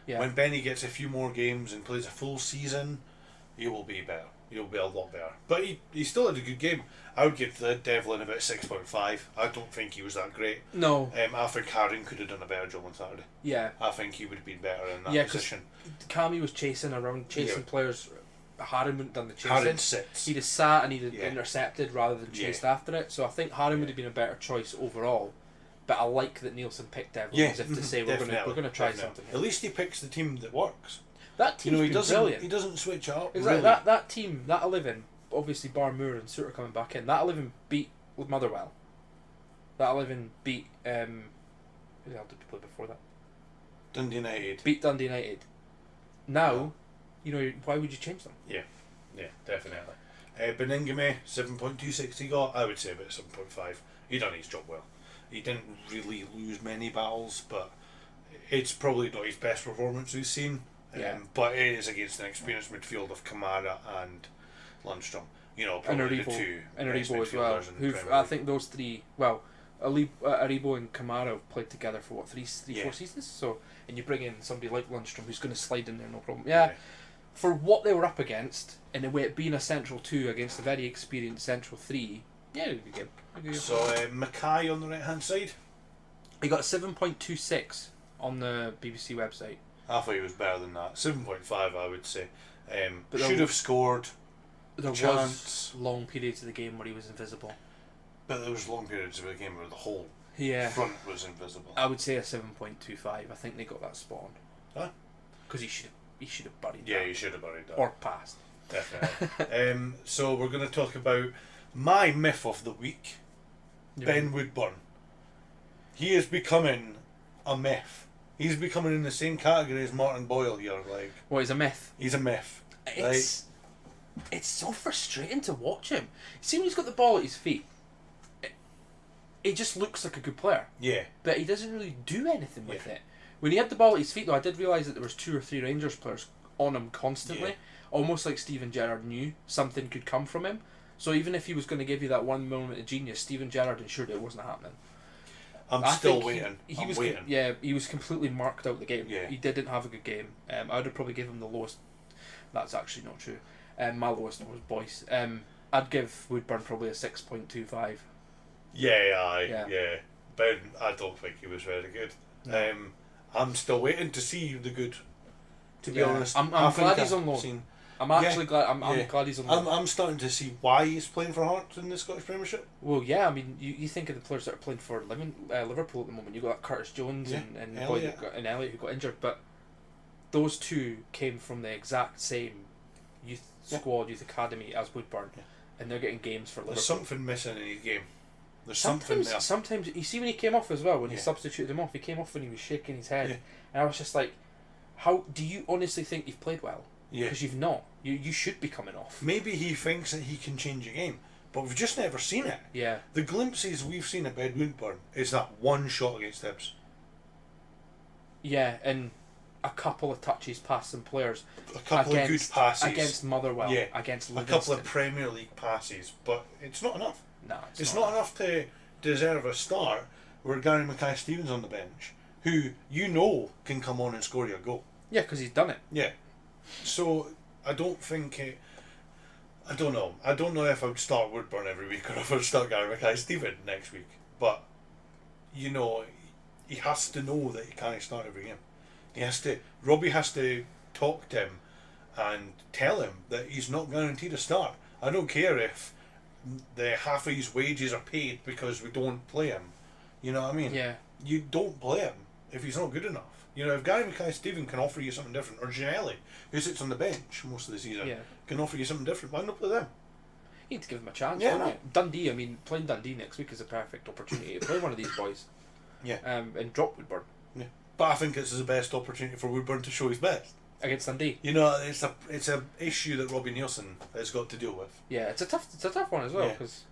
B: Yeah.
A: When Benny gets a few more games and plays a full season, he will be better. He'll be a lot better. But he still had a good game. I would give the Devlin about 6.5. I don't think he was that great.
B: No.
A: I think Haring could have done a better job on Saturday.
B: Yeah.
A: I think he would have been better in that
B: Yeah, 'cause
A: position.
B: Cammy was chasing players. Harren wouldn't have done the chasing.
A: Haring sits.
B: He'd have sat and he'd have
A: Yeah.
B: intercepted rather than chased
A: Yeah.
B: after it. So I think Harren would have been a better choice overall. But I like that Nielsen picked Devlin as if to say we're going to try something.
A: At least he picks the team that works.
B: That team's
A: he
B: been
A: doesn't.
B: brilliant.
A: He doesn't switch it up.
B: Exactly.
A: Really.
B: That team, that 11, obviously Bar Moore and Suter coming back in, that 11 beat Motherwell. That 11 beat who the hell did we play before that?
A: Dundee United.
B: Beat Dundee United. Now, why would you change them?
A: Yeah, definitely. Beningame, 7.26 he got. I would say about 7.5. He done his job well. He didn't really lose many battles, but it's probably not his best performance we've seen.
B: Yeah.
A: But it is against an experienced midfield of Kamara and Lundstrom. Probably the two
B: and
A: best
B: Aribo as well.
A: midfielders in the Premier
B: I
A: League.
B: think those three. Well, Aribo and Kamara have played together for what 4 seasons. So, and you bring in somebody like Lundstrom who's going to slide in there, no problem. Yeah. For what they were up against, and the way it being a central 2 against a very experienced central 3, yeah, it would be good.
A: So Mackay on the right hand side.
B: He got 7.26 on the BBC website.
A: I thought he was better than that. 7.5, I would say.
B: But
A: Should have scored.
B: There
A: Chance.
B: was long periods of the game where he was invisible.
A: But there was long periods of the game where the whole
B: Yeah.
A: front was invisible.
B: I would say a 7.25. I think they got that spot on.
A: Huh?
B: Because he should have buried
A: Yeah,
B: that.
A: you should have buried that.
B: Or passed.
A: Definitely. So we're going to talk about my myth of the week, Ben Woodburn. He is becoming a myth. He's becoming in the same category as Martin Boyle here. Like,
B: Well, he's a myth.
A: he's a myth.
B: It's so frustrating to watch him. See when he's got the ball at his feet, he just looks like a good player,
A: Yeah.
B: but he doesn't really do anything with it. When he had the ball at his feet, though, I did realise that there was 2 or 3 Rangers players on him constantly,
A: Yeah.
B: almost like Steven Gerrard knew something could come from him. So even if he was going to give you that one moment of genius, Steven Gerrard ensured it wasn't happening.
A: I'm
B: I
A: still
B: think
A: waiting.
B: I'm
A: I'm waiting.
B: Yeah, he was completely marked out the game.
A: Yeah.
B: He didn't have a good game. I would have probably given him the lowest. That's actually not true. My lowest was Boyce. I'd give Woodburn probably a 6.25.
A: Yeah. Ben, I don't think he was very good.
B: No.
A: I'm still waiting to see the good. To be
B: Yeah.
A: honest,
B: I'm
A: I think
B: glad he's
A: I've
B: on loan.
A: seen-
B: I'm actually
A: Yeah,
B: glad. I'm
A: yeah.
B: glad he's on loan.
A: I'm starting to see why he's playing for Hearts in the Scottish Premiership.
B: Well, yeah. I mean, you think of the players that are playing for Liverpool at the moment. You got Curtis Jones
A: Yeah,
B: and
A: Elliott.
B: Elliott who got injured, but those two came from the exact same youth squad, youth academy as Woodburn, and they're getting games for Liverpool.
A: There's something missing in his game. There's something there.
B: Sometimes you see when he came off as well. When he
A: Yeah.
B: substituted him off, he came off when he was shaking his head,
A: Yeah.
B: and I was just like, "How do you honestly think you've played well?
A: Yeah.
B: Because you've not. You should be coming off."
A: Maybe he thinks that he can change a game, but we've just never seen it.
B: Yeah,
A: The glimpses we've seen of Ben Woodburn is that one shot against Hibs.
B: yeah, and a couple of touches past some players.
A: A couple of good passes.
B: against Motherwell.
A: Yeah.
B: Against
A: a
B: Livingston.
A: couple of Premier League passes, but it's not enough.
B: No,
A: It's not enough to deserve a start where Gary Mackay-Stevens on the bench, who can come on and score you a goal.
B: Yeah, because he's done it.
A: Yeah. So I don't think I don't know. I don't know if I would start Woodburn every week or if I would start Gary Mackay-Stevens next week. But he has to know that he can't start every game. Robbie has to talk to him and tell him that he's not guaranteed a start. I don't care if the half of his wages are paid because we don't play him. You know what I mean?
B: Yeah.
A: You don't play him if he's not good enough. If Gary Mackay-Stevens can offer you something different, or Gianelli, who sits on the bench most of the season,
B: Yeah.
A: can offer you something different, why not play them?
B: You need to give them a chance,
A: Yeah,
B: don't
A: no.
B: you? Dundee, I mean, playing Dundee next week is a perfect opportunity to play one of these boys.
A: Yeah.
B: And drop Woodburn.
A: Yeah. But I think it's the best opportunity for Woodburn to show his best.
B: Against Dundee.
A: You know, it's a issue that Robbie Nielsen has got to deal with.
B: Yeah, it's a tough one as well,
A: Yeah.
B: because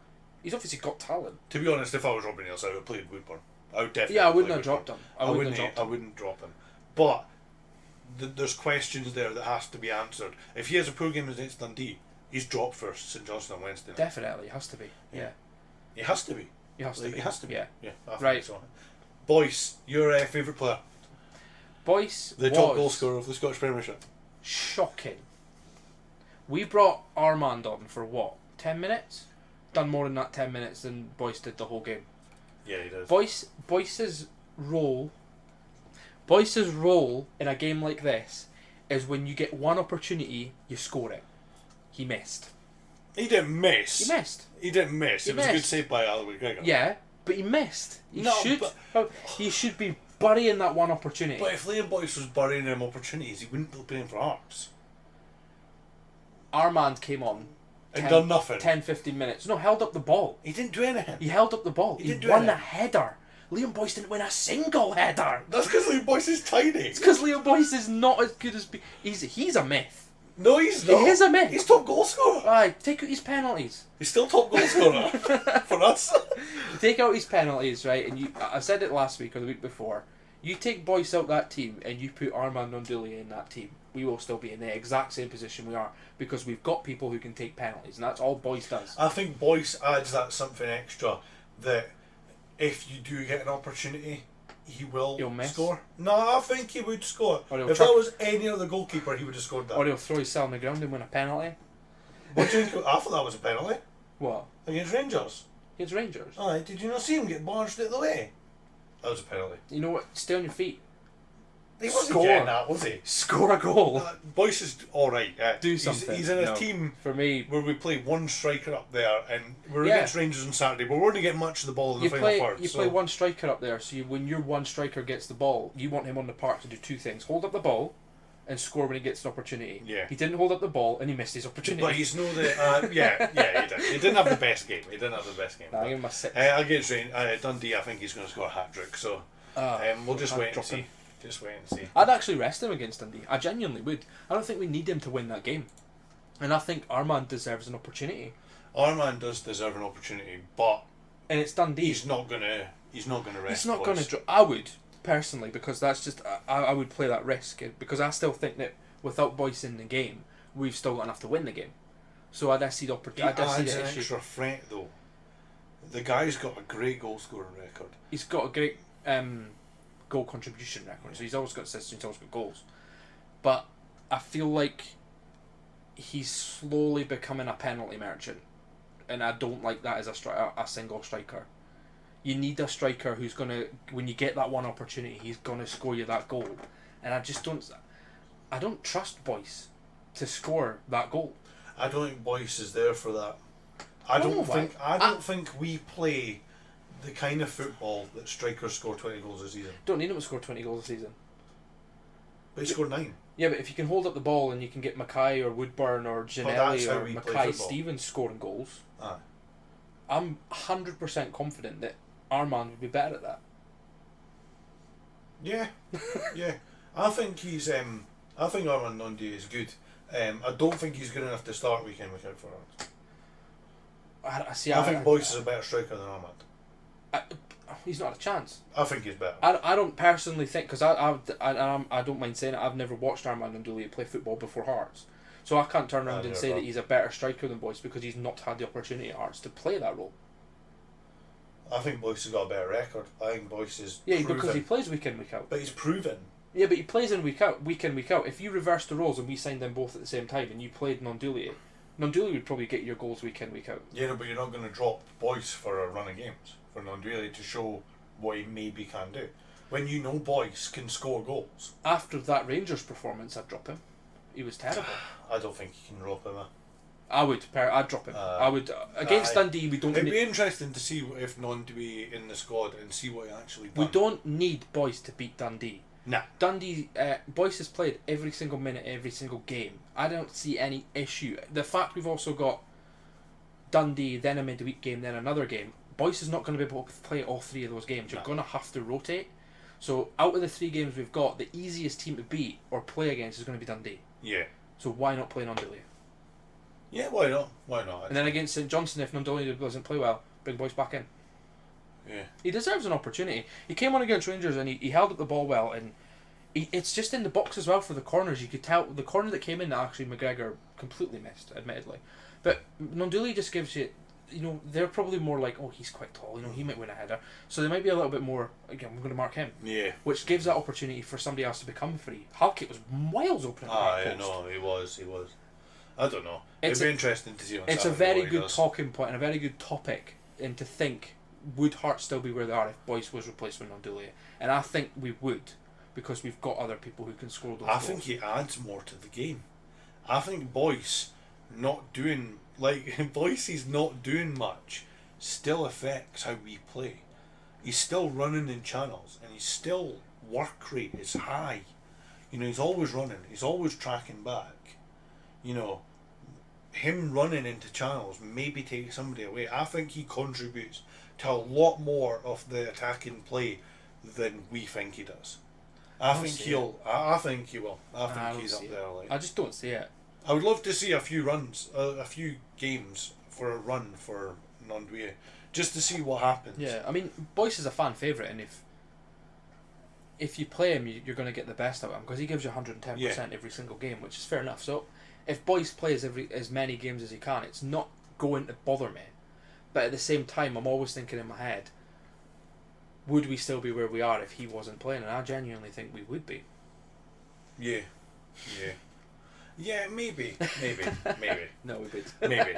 B: he's obviously got talent.
A: To be honest, if I was Robbie Nielsen, I would have played Woodburn. I would definitely.
B: Yeah, I wouldn't
A: play
B: have dropped
A: Woodburn.
B: him. I
A: wouldn't drop him. But there's questions there that has to be answered. If he has a poor game against Dundee, he's dropped for St Johnstone on Wednesday night.
B: Definitely, has to be. Yeah.
A: He has to be.
B: He has to be.
A: He has to be.
B: Yeah.
A: Yeah. I think
B: Right.
A: so. Boyce, your favourite player,
B: Boyce
A: the top goal scorer of the Scottish Premiership.
B: shocking. We brought Armand on for what? 10 minutes? Done more than that 10 minutes than Boyce did the whole game.
A: Yeah, he does.
B: Boyce's role in a game like this is when you get one opportunity, you score it. He missed.
A: He didn't miss.
B: He missed.
A: He didn't miss.
B: He
A: It was a good
B: missed.
A: save by Alwyn Gregor.
B: Yeah, but he missed.
A: No,
B: He should be burying that one opportunity.
A: But if Liam Boyce was burying them opportunities, he wouldn't be playing for Hearts.
B: Armand came on.
A: And done nothing.
B: 10-15 minutes. No, held up the ball.
A: He didn't do anything.
B: He held up the ball. He
A: didn't do
B: won
A: anything.
B: a header. Liam Boyce didn't win a single header.
A: That's because Liam Boyce is tiny.
B: It's because Liam Boyce is not as good as... He's a myth.
A: No, he's not.
B: He is a myth.
A: He's top goal scorer.
B: Aye, take out his penalties.
A: He's still top goal scorer for us.
B: Take out his penalties, right? And I said it last week or the week before. You take Boyce out that team and you put Armand Nondulier in that team, we will still be in the exact same position we are because we've got people who can take penalties, and that's all Boyce does.
A: I think Boyce adds that something extra that if you do get an opportunity, he'll
B: miss.
A: score. No, I think he would score.
B: Or he'll
A: If
B: chuck-
A: that was any other goalkeeper, he would have scored that.
B: Or he'll throw his cell on the ground and win a penalty.
A: What do you think? I thought that was a penalty
B: What?
A: against Rangers.
B: Against Rangers.
A: Aye, did you not see him get barged out of the way? That was a penalty.
B: You know what? Stay on your feet.
A: He wasn't
B: Score.
A: getting that, was he?
B: Score a goal.
A: Boyce is alright.
B: Do something.
A: He's in a
B: No.
A: team
B: For me,
A: where we play one striker up there, and we're
B: Yeah.
A: against Rangers on Saturday, but we're going to get much of the ball in
B: you
A: the final
B: play
A: third.
B: you
A: so.
B: play one striker up there, so when your one striker gets the ball, you want him on the park to do two things: hold up the ball and score when he gets an opportunity.
A: Yeah.
B: He didn't hold up the ball and he missed his opportunity.
A: But he's no the yeah, he did. He didn't have the best game. He didn't have the best game.
B: Nah, I give him a 6.
A: Against Dundee, I think he's going to score a hat trick. So we'll just
B: I'd
A: wait and
B: drop
A: see.
B: him.
A: Just wait and see.
B: I'd actually rest him against Dundee. I genuinely would. I don't think we need him to win that game. And I think Armand deserves an opportunity.
A: Armand does deserve an opportunity, but
B: And it's Dundee.
A: he's not gonna rest.
B: He's not
A: Boyce.
B: going to... I would, personally, because that's just... I would play that risk. Because I still think that without Boyce in the game, we've still got enough to win the game. So I see the
A: He
B: opportunity. I see
A: adds
B: the
A: an
B: issue.
A: extra threat though. The guy's got a great goal scoring record.
B: He's got a great goal contribution record. So he's always got assists, he's always got goals. But I feel like he's slowly becoming a penalty merchant. And I don't like that as a single striker. You need a striker who's going to, when you get that one opportunity, he's going to score you that goal. And I don't trust Boyce to score that goal.
A: I don't think Boyce is there for that. I
B: Oh,
A: don't
B: why?
A: think think we play the kind of football that strikers score 20 goals a season.
B: Don't need him to score 20 goals a season.
A: But he scored 9.
B: Yeah, but if you can hold up the ball and you can get Mackay or Woodburn or
A: that's
B: Janelli
A: how
B: or
A: we play
B: Mackay
A: football.
B: Stevens scoring goals,
A: Aye.
B: I'm 100% confident that Armand would be better at that.
A: Yeah, yeah. I think he's. I think Armand Nondy is good. I don't think he's good enough to start week in, week out for us.
B: I see.
A: I think Boyce is a better striker than Armand.
B: He's not a chance.
A: I think he's better.
B: I don't personally think, because I don't mind saying it, I've never watched Armand Ndoye play football before Hearts. So I can't turn around and say that he's a better striker than Boyce because he's not had the opportunity at Hearts to play that role.
A: I think Boyce has got a better record. I think Boyce is
B: Because
A: proven.
B: he plays week in, week out.
A: But he's proven.
B: Yeah, but he plays in week in, week out. If you reverse the roles and we signed them both at the same time and you played Nondulier would probably get your goals week in, week out.
A: Yeah, no, but you're not going to drop Boyce for a run of games for Nonduili to show what he maybe can do. When you know Boyce can score goals.
B: After that Rangers performance, I'd drop him. He was terrible.
A: I don't think you can drop him.
B: I'd drop him. I would against Dundee. We don't.
A: It'd be interesting to see if Nonduili in the squad and see what he actually done.
B: We don't need Boyce to beat Dundee.
A: Nah.
B: Dundee, Boyce has played every single minute, every single game. I don't see any issue. The fact we've also got Dundee, then a midweek game, then another game, Boyce is not going to be able to play all 3 of those games. You're going to have to rotate. So out of the 3 games we've got, the easiest team to beat or play against is going to be Dundee.
A: Yeah.
B: So why not play Nondillia?
A: Yeah, why not? Why not?
B: And then against St Johnstone, if Nondillia doesn't play well, bring Boyce back in.
A: Yeah.
B: He deserves an opportunity. He came on against Rangers and he held up the ball well, and it's just in the box as well for the corners. You could tell the corner that came in that actually McGregor completely missed, admittedly. But Nondillia just gives you, they're probably more like, oh, he's quite tall, he might win a header. So they might be a little bit more, again, we're going to mark him.
A: Yeah.
B: Which gives that opportunity for somebody else to become free. Halkett was miles open at the back
A: yeah,
B: post.
A: no, he was. I don't know.
B: It's
A: It'd be interesting to see on
B: It's a
A: Saturday
B: very
A: what he
B: good
A: does.
B: talking point and a very good topic, and to think, would Hearts still be where they are if Boyce was replaced with Nondillia? And I think we would, because we've got other people who can score those
A: I
B: goals.
A: think he adds more to the game. I think Boyce not doing Boyce's not doing much still affects how we play. He's still running in channels and he's still work rate is high. He's always running, he's always tracking back. Him running into channels maybe takes somebody away. I think he contributes to a lot more of the attacking play than we think he does. I think he will. I think he's up there.
B: I just don't see it.
A: I would love to see a few runs, a few games for a run for Nondillia, just to see what happens.
B: Yeah, I mean, Boyce is a fan favourite, and if you play him, you're going to get the best out of him, because he gives you 110% every single game, which is fair enough. So if Boyce plays as many games as he can, it's not going to bother me. But at the same time, I'm always thinking in my head, would we still be where we are if he wasn't playing? And I genuinely think we would be.
A: Yeah. Yeah, maybe.
B: No, we would.
A: Maybe.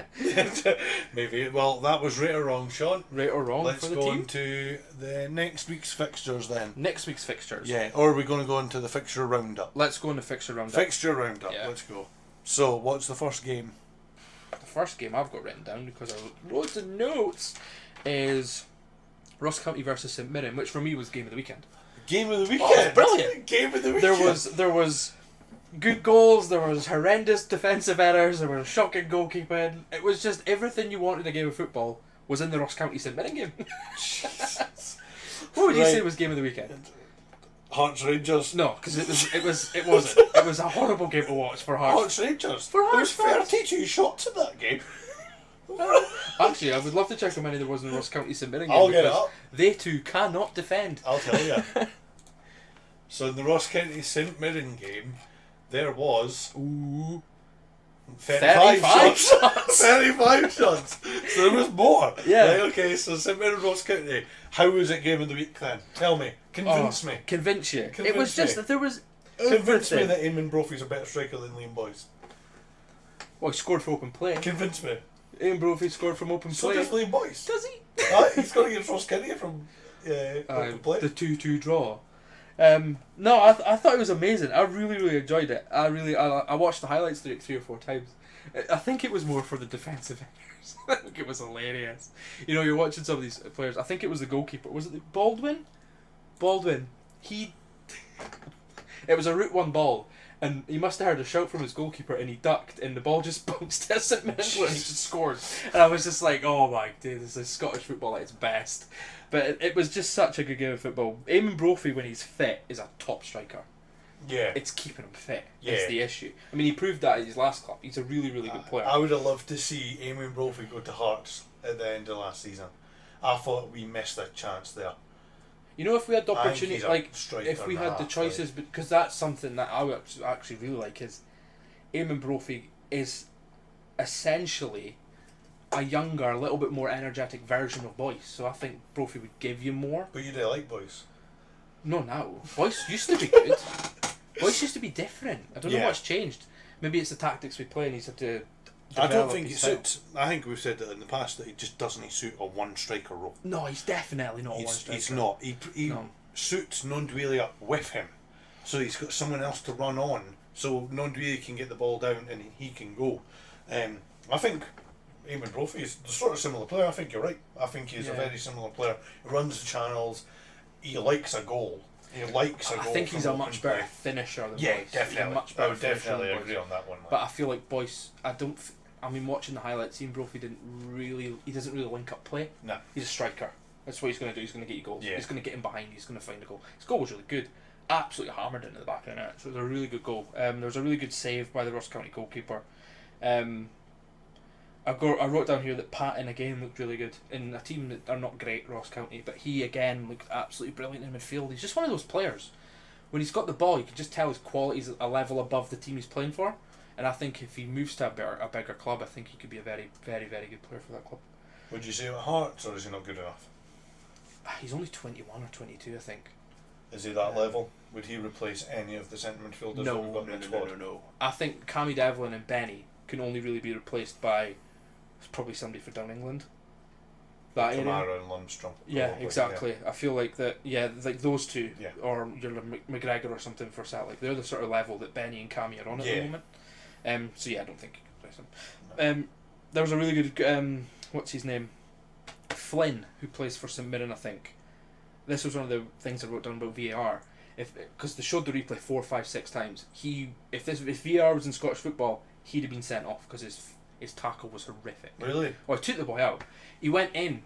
A: Maybe. Well, that was right or wrong, Sean.
B: Right or wrong
A: Let's
B: for the
A: go
B: team?
A: on to the next week's fixtures then.
B: Next week's fixtures.
A: Yeah, or are we going to go into the fixture roundup?
B: Let's go into fixture roundup.
A: Fixture roundup,
B: Yeah.
A: let's go. So, what's the first game?
B: The first game I've got written down, because I wrote the notes, is Ross County versus St Mirren, which for me was game of the weekend.
A: Game of the weekend!
B: Oh, brilliant!
A: Game of the weekend!
B: There was good goals, there was horrendous defensive errors, there was shocking goalkeeping. It was just everything you wanted in a game of football was in the Ross County St Mirren game.
A: Jesus.
B: What would you say was game of the weekend?
A: Hearts Rangers.
B: No, because it wasn't. It was a horrible game to watch for Hearts.
A: Hearts Rangers.
B: For Hearts
A: There was
B: fans.
A: 32 shots in that game.
B: Actually, I would love to check how many there was in the Ross County St Mirren game,
A: I'll get it
B: because
A: up.
B: they too cannot defend.
A: I'll tell you. So in the Ross County St Mirren game, there was 35 shots. 35 shots. So there was more.
B: Yeah.
A: Right, okay, so St Mirren Ross County. How was it game of the week then? Tell me. Convince me.
B: Convince you.
A: Convince
B: It was just
A: me.
B: that there was
A: Convince me
B: everything.
A: that Eamon Brophy's a better striker than Liam Boyce.
B: Well, he scored from open play.
A: Convince me.
B: Ian Brophy scored from open
A: So
B: play.
A: does Liam Boyce.
B: Does he?
A: He's got against Ross County from open play.
B: The 2-2 draw. No, I thought it was amazing. I really enjoyed it. I watched the highlights through it 3 or 4 times. I think it was more for the defensive errors. I think it was hilarious. You're watching some of these players. I think it was the goalkeeper. Was it Baldwin? It was a route one ball, and he must have heard a shout from his goalkeeper, and he ducked, and the ball just bounced at St Mirren and he just scored. And I was just like, oh my dude, this is Scottish football at its best. But it was just such a good game of football. Eamon Brophy, when he's fit, is a top striker.
A: Yeah.
B: It's keeping him fit.
A: Yeah.
B: Is the issue. I mean, he proved that at his last club. He's a really good player.
A: I would have loved to see Eamon Brophy go to Hearts at the end of last season. I thought we missed a chance there.
B: If we had the
A: I think
B: opportunity,
A: he's a
B: like,
A: striker
B: if we
A: and a
B: had the
A: half,
B: choices, because that's something that I would actually really like, is Eamon Brophy is essentially a younger, a little bit more energetic version of Boyce. So I think Brophy would give you more.
A: But you didn't like Boyce.
B: No, now. Boyce used to be good. Boyce used to be different. I don't know
A: Yeah.
B: what's changed. Maybe it's the tactics we play and he's had to
A: I don't
B: develop
A: think he
B: his style.
A: suits. I think we've said that in the past that he just doesn't suit a one striker role.
B: No, he's definitely not a one
A: He's
B: striker.
A: not. He
B: No.
A: suits Nondillia with him, so he's got someone else to run on, so Nondillia can get the ball down and he can go. I think Eamon Brophy is the sort of similar player. I think you're right. I think he's a very similar player. He runs the channels. He likes a goal. He likes a goal.
B: I think he's
A: from
B: a
A: open
B: much better
A: play.
B: finisher than
A: Yeah,
B: Boyce.
A: definitely.
B: He's a much
A: I
B: better
A: would
B: finisher
A: definitely
B: than Boyce.
A: agree on that one.
B: But I feel like Boyce, I mean, watching the highlights, Ian Brophy he doesn't really link up play.
A: No.
B: He's a striker. That's what he's going to do. He's going to get you goals.
A: Yeah.
B: He's going to get in behind. He's going to find a goal. His goal was really good. Absolutely hammered into the back of the net. So it was a really good goal. There was a really good save by the Ross County goalkeeper. I wrote down here that Patton again looked really good in a team that are not great, Ross County, but he again looked absolutely brilliant in midfield. He's just one of those players. When he's got the ball, you can just tell his quality's a level above the team he's playing for. And I think if he moves to a bigger club, I think he could be a very, very, very good player for that club.
A: Would you say with Hearts, or is he not good enough?
B: He's only 21 or 22, I think.
A: Is he that level? Would he replace any of the centre midfielders that we've got in the squad?
B: No. I think Cammy Devlin and Benny can only really be replaced by probably somebody for down England. That
A: Kamara and Lundstrom.
B: Yeah, exactly. Yeah. I feel like that. Yeah, like those two,
A: yeah.
B: Or your McGregor or something for Celtic. They're the sort of level that Benny and Cammy are on at the moment. So yeah, I don't think you can replace them. No. There was a really good. What's his name? Flynn, who plays for St Mirren, I think. This was one of the things I wrote down about VAR. Because they showed the replay 4, 5, 6 times. If VAR was in Scottish football, he'd have been sent off because his tackle was horrific.
A: Really?
B: Well, he took the boy out. He went in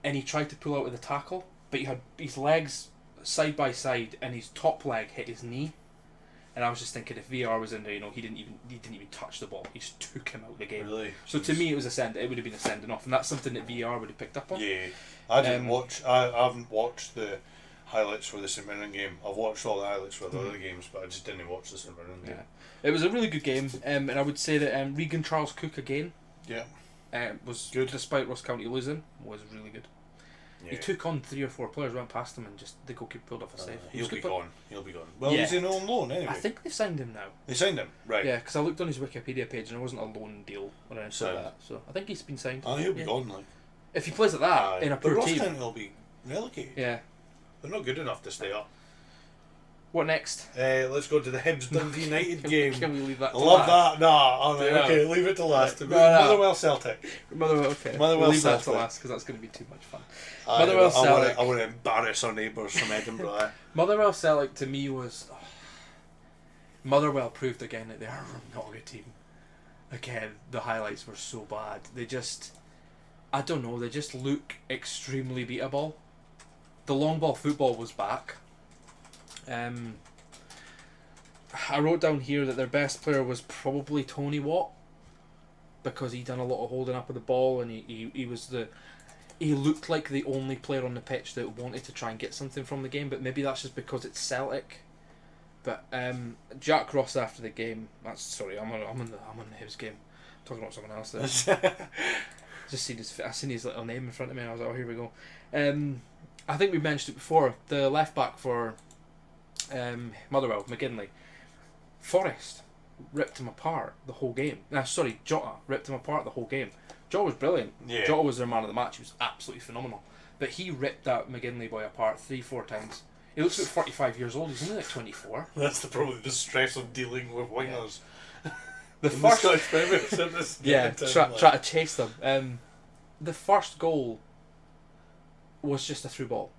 B: and he tried to pull out with the tackle, but he had his legs side by side and his top leg hit his knee. And I was just thinking, if VR was in there, he didn't even touch the ball. He just took him out of the game.
A: Really?
B: So to me, it would have been a sending off, and that's something that VR would have picked up on.
A: Yeah, I didn't watch. I haven't watched the highlights for the St Mirren game. I've watched all the highlights for the other games, but I just didn't watch the St Mirren game.
B: Yeah. It was a really good game, and I would say that Regan Charles Cook again.
A: Yeah.
B: Was
A: good,
B: despite Ross County losing, was really good.
A: Yeah.
B: He took on 3 or 4 players, went past him, and just the goalkeeper pulled off a save.
A: He'll be gone. Well, he's in on loan anyway.
B: I think they've signed him now.
A: They signed him, right?
B: Yeah, because I looked on his Wikipedia page and it wasn't a loan deal or anything like that. So I think he's been signed.
A: Oh, he'll be gone, like.
B: If he plays like that in a poor
A: team,
B: team,
A: Ross County will be relegated.
B: Yeah.
A: They're not good enough to stay up.
B: What next?
A: Let's go to the Hibs Dundee United game.
B: Can we leave that?
A: I love that. No, okay, leave it to last. Motherwell Celtic.
B: Motherwell
A: Celtic.
B: That to last because that's going to be too much fun.
A: Motherwell Celtic. I want to embarrass our neighbours from Edinburgh.
B: Motherwell Celtic to me was. Motherwell proved again that they are not a good team. Again, the highlights were so bad. They just. I don't know. They just look extremely beatable. The long ball football was back. I wrote down here that their best player was probably Tony Watt because he done a lot of holding up of the ball and he looked like the only player on the pitch that wanted to try and get something from the game, but maybe that's just because it's Celtic. But Jack Ross after the game, I'm on the Hibs game. I'm talking about someone else there. I seen his little name in front of me and I was like, oh, here we go. I think we mentioned it before. The left back for Motherwell, McGinley, Forrest ripped him apart the whole game. Jota ripped him apart the whole game. Jota was brilliant.
A: Yeah.
B: Jota was their man of the match. He was absolutely phenomenal. But he ripped that McGinley boy apart 3-4 times. He looks like 45 years old. He's only like 24.
A: That's probably the stress of dealing with wingers.
B: Yeah. Try to chase them. The first goal was just a through ball.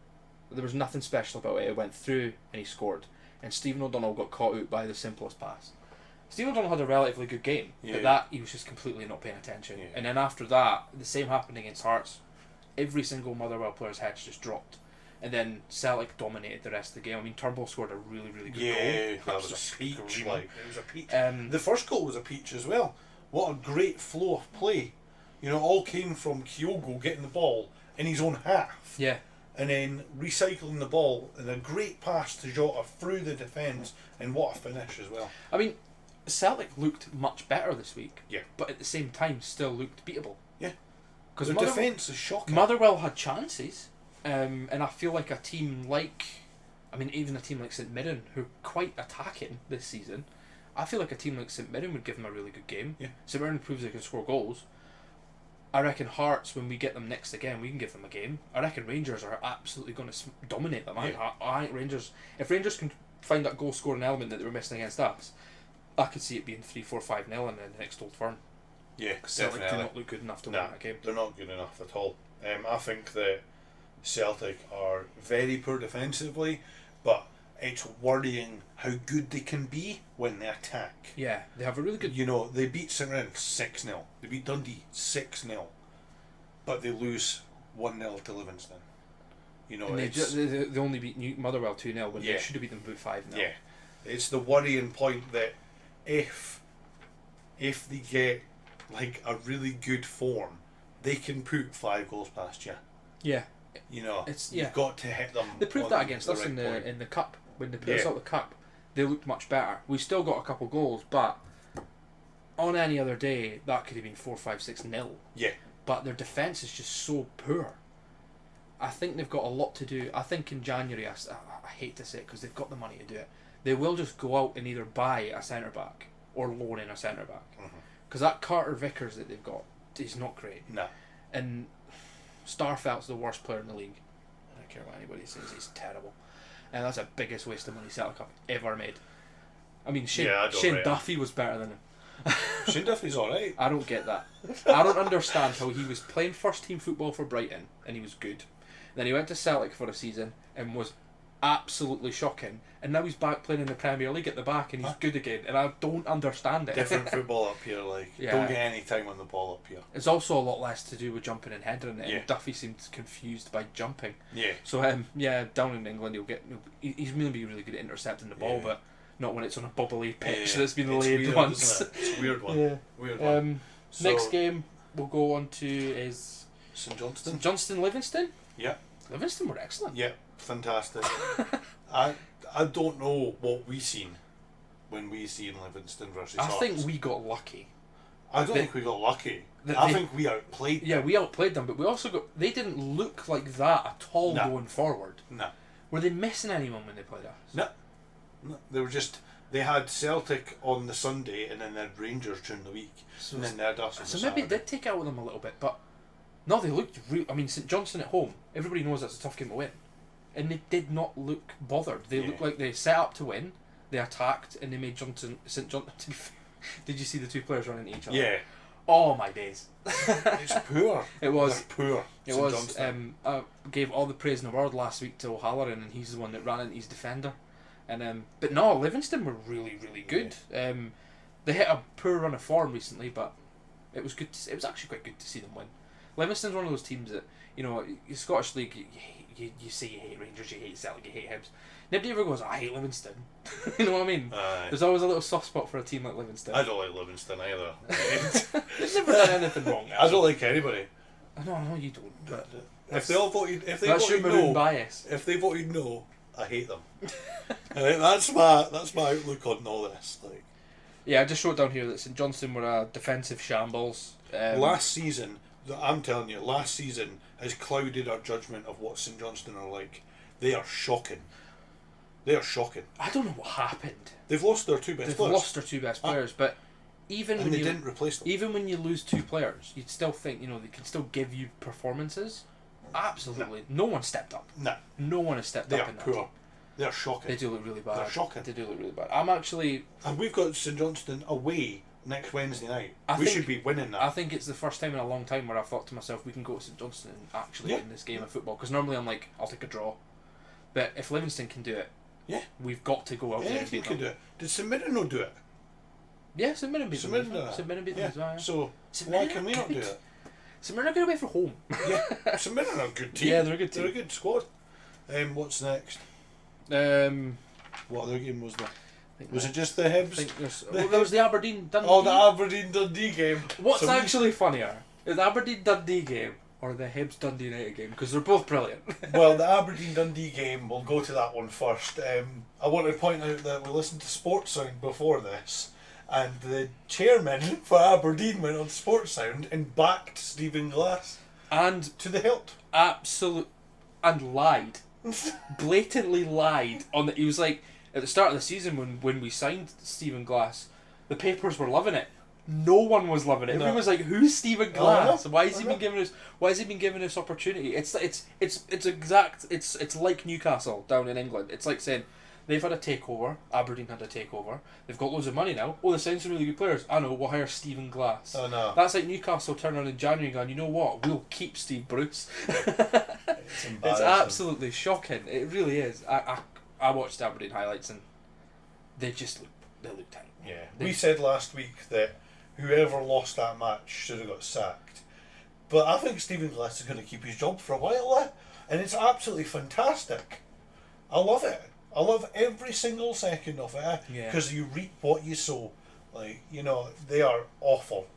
B: There was nothing special about it. It went through and he scored. And Stephen O'Donnell got caught out by the simplest pass. Stephen O'Donnell had a relatively good game, but that he was just completely not paying attention. Yeah. And then after that, the same happened against Hearts. Every single Motherwell player's heads just dropped. And then Celtic dominated the rest of the game. I mean, Turnbull scored a really, really good goal.
A: Yeah, that was a peach. It was a peach.
B: The
A: first goal was a peach as well. What a great flow of play. All came from Kyogo getting the ball in his own half.
B: Yeah.
A: And then recycling the ball and a great pass to Jota through the defence, and what a finish as well.
B: I mean, Celtic looked much better this week.
A: Yeah.
B: But at the same time, still looked beatable.
A: Yeah.
B: Because
A: the defence is shocking.
B: Motherwell had chances. And I feel like even a team like St Mirren, who are quite attacking this season, I feel like a team like St Mirren would give them a really good game.
A: Yeah.
B: St Mirren proves they can score goals. I reckon Hearts, when we get them next again, we can give them a game. I reckon Rangers are absolutely going to dominate them.
A: Yeah.
B: I think Rangers, if Rangers can find that goal scoring element that they were missing against us, I could see it being 3-4-5-0 in the next Old Firm.
A: Yeah,
B: Celtic do not look good enough to win that game.
A: They're not good enough at all. I think that Celtic are very poor defensively, but it's worrying how good they can be when they attack.
B: Yeah, they have a really good.
A: You know, they beat St Mirren 6-0. They beat Dundee 6-0. But they lose 1-0 to Livingston. You know,
B: And
A: it's...
B: they only beat Motherwell 2-0 when
A: Yeah.
B: they should have beaten them about 5-0.
A: Yeah. It's the worrying point that if they get like a really good form, they can put 5 goals past you.
B: Yeah.
A: You know,
B: It's
A: you've got to hit them.
B: They proved
A: on
B: that against
A: the
B: us
A: right
B: in
A: point.
B: the cup. When they put us
A: Yeah.
B: out the cup, they looked much better. We still got a couple goals, but on any other day, that could have been 4-5-6-0.
A: Yeah.
B: But their defence is just so poor. I think they've got a lot to do. I think in January, I hate to say it because they've got the money to do it, they will just go out and either buy a centre-back or loan in a centre-back. Because that Carter Vickers that they've got is not great.
A: No.
B: And Starfelt's the worst player in the league. I don't care what anybody says, he's terrible. And that's the biggest waste of money Celtic have ever made. I mean, Shane
A: rate him.
B: Duffy was better than him.
A: Shane Duffy's alright.
B: I don't get that. I don't understand how he was playing first team football for Brighton and he was good. Then he went to Celtic for a season and was absolutely shocking. And now he's back playing in the Premier League at the back and he's good again. And I don't understand it.
A: Different football up here, like,
B: Yeah.
A: don't get any time on the ball up here.
B: It's also a lot less to do with jumping and heading. And
A: Yeah.
B: Duffy seemed confused by jumping.
A: Yeah.
B: So yeah, down in England he's going to be really good at intercepting the ball,
A: Yeah.
B: but not when it's on a bubbly pitch
A: Yeah.
B: that's been
A: It's
B: laid
A: weird,
B: once.
A: isn't it? It's a weird one.
B: Yeah.
A: Weird one. So,
B: Next game we'll go on to is
A: St Johnstone.
B: St Johnston Livingston.
A: Yeah.
B: Livingston were excellent.
A: Yeah. Fantastic. I don't know what we seen when we seen Livingston versus
B: I
A: Hearts.
B: think we got lucky.
A: I don't
B: they-
A: think we got lucky.
B: that
A: I
B: they-
A: think we outplayed
B: Yeah,
A: them.
B: we outplayed them, but we also got. They didn't look like that at all
A: No.
B: going forward.
A: No.
B: Were they missing anyone when they played us?
A: No. No. They were just... They had Celtic on the Sunday and then they had Rangers during the week.
B: So,
A: And then they had us on the
B: so maybe it
A: Saturday.
B: did take out with them a little bit, but no, they looked real. I mean, St Johnstone at home, everybody knows that's a tough game to win, and they did not look bothered. They
A: Yeah.
B: looked like they set up to win. They attacked and they made St John. Did you see the two players running into each other?
A: Yeah.
B: Oh my days!
A: It's poor.
B: It was.
A: They're poor.
B: It
A: St
B: was.
A: Johnstone.
B: I gave all the praise in the world last week to O'Halloran, and he's the one that ran into his defender. And but no, Livingston were really, really good. They hit a poor run of form recently, but it was good. It was actually quite good to see them win. Livingston's one of those teams that, you know, the Scottish League. You say you hate Rangers, you hate Celtic, you hate Hibs. Nobody ever goes, I hate Livingston. You know what I mean? There's always a little soft spot for a team like Livingston.
A: I don't like Livingston either.
B: They've never done anything wrong.
A: I don't like anybody.
B: No, you don't. But
A: If they all voted, if they
B: that's your
A: voted
B: maroon
A: no,
B: bias.
A: if they voted no, I hate them. And that's my outlook on all this. Like
B: Yeah, I just wrote down here that St Johnstone were a defensive shambles.
A: last season, I'm telling you, last season has clouded our judgment of what St Johnstone are like. They are shocking. They are shocking.
B: I don't know what happened.
A: They've lost their two best
B: They've
A: players,
B: lost their two best players, but even
A: and
B: when
A: they
B: you
A: didn't replace them.
B: even when you lose two players, you'd still think, you know, they can still give you performances. Absolutely, no one stepped up.
A: No,
B: No one has stepped
A: they
B: up
A: are
B: in that
A: poor.
B: team.
A: They are shocking.
B: They do look really bad.
A: They're shocking.
B: They do look really bad. I'm actually.
A: And we've got St Johnstone away next Wednesday night.
B: I
A: We
B: think-
A: should be winning that.
B: I think it's the first time in a long time where I've thought to myself, we can go to St Johnstone and actually
A: Yeah.
B: win this game of football. Because normally I'm like, I'll take a draw. But if Livingston can do it,
A: Yeah.
B: we've got to go out there
A: Yeah,
B: and
A: if you
B: beat
A: can
B: them.
A: do it. Did St Mirren not do it?
B: Yeah, St Mirren beat them.
A: St Mirren did
B: St Mirren beat them
A: Yeah.
B: as well. Yeah.
A: So
B: St
A: why
B: Mirren
A: can
B: are
A: we not do
B: good.
A: it?
B: St Mirren are going away for home.
A: Yeah, St Mirren are a good team.
B: Yeah, they're a good
A: They're a
B: team.
A: good squad. What's next? What other game was there? Was it just the
B: I
A: Hibs?
B: think there was the Aberdeen Dundee.
A: Oh, the Aberdeen Dundee game.
B: What's
A: So we-
B: actually funnier? Is the Aberdeen Dundee game or the Hibs Dundee United game? Because they're both brilliant.
A: Well, the Aberdeen Dundee game, we'll go to that one first. I want to point out that we listened to Sports Sound before this, and the chairman for Aberdeen went on Sports Sound and backed Stephen Glass
B: And
A: to the hilt.
B: absolute and lied. Blatantly lied on the. He was like, at the start of the season when we signed Stephen Glass, the papers were loving it. No one was loving it.
A: No.
B: Everyone was like, "Who's Stephen
A: I know,
B: Glass? Why has
A: I
B: he
A: know.
B: been given us? Why has he been given this opportunity?" It's exact. It's like Newcastle down in England. It's like saying they've had a takeover. Aberdeen had a takeover. They've got loads of money now. Oh, they signed some really good players. I know. We'll hire Stephen Glass.
A: Oh no,
B: That's like Newcastle turning around in January and going, you know what? We'll keep Steve Bruce.
A: it's
B: It's
A: embarrassing.
B: absolutely shocking. It really is. I watched Aberdeen highlights and they look tight.
A: Yeah.
B: They-
A: We said last week that whoever lost that match should have got sacked. But I think Stephen Glass is going to keep his job for a while, and it's absolutely fantastic. I love it. I love every single second of it,
B: Yeah.
A: because you reap what you sow. Like, they are awful.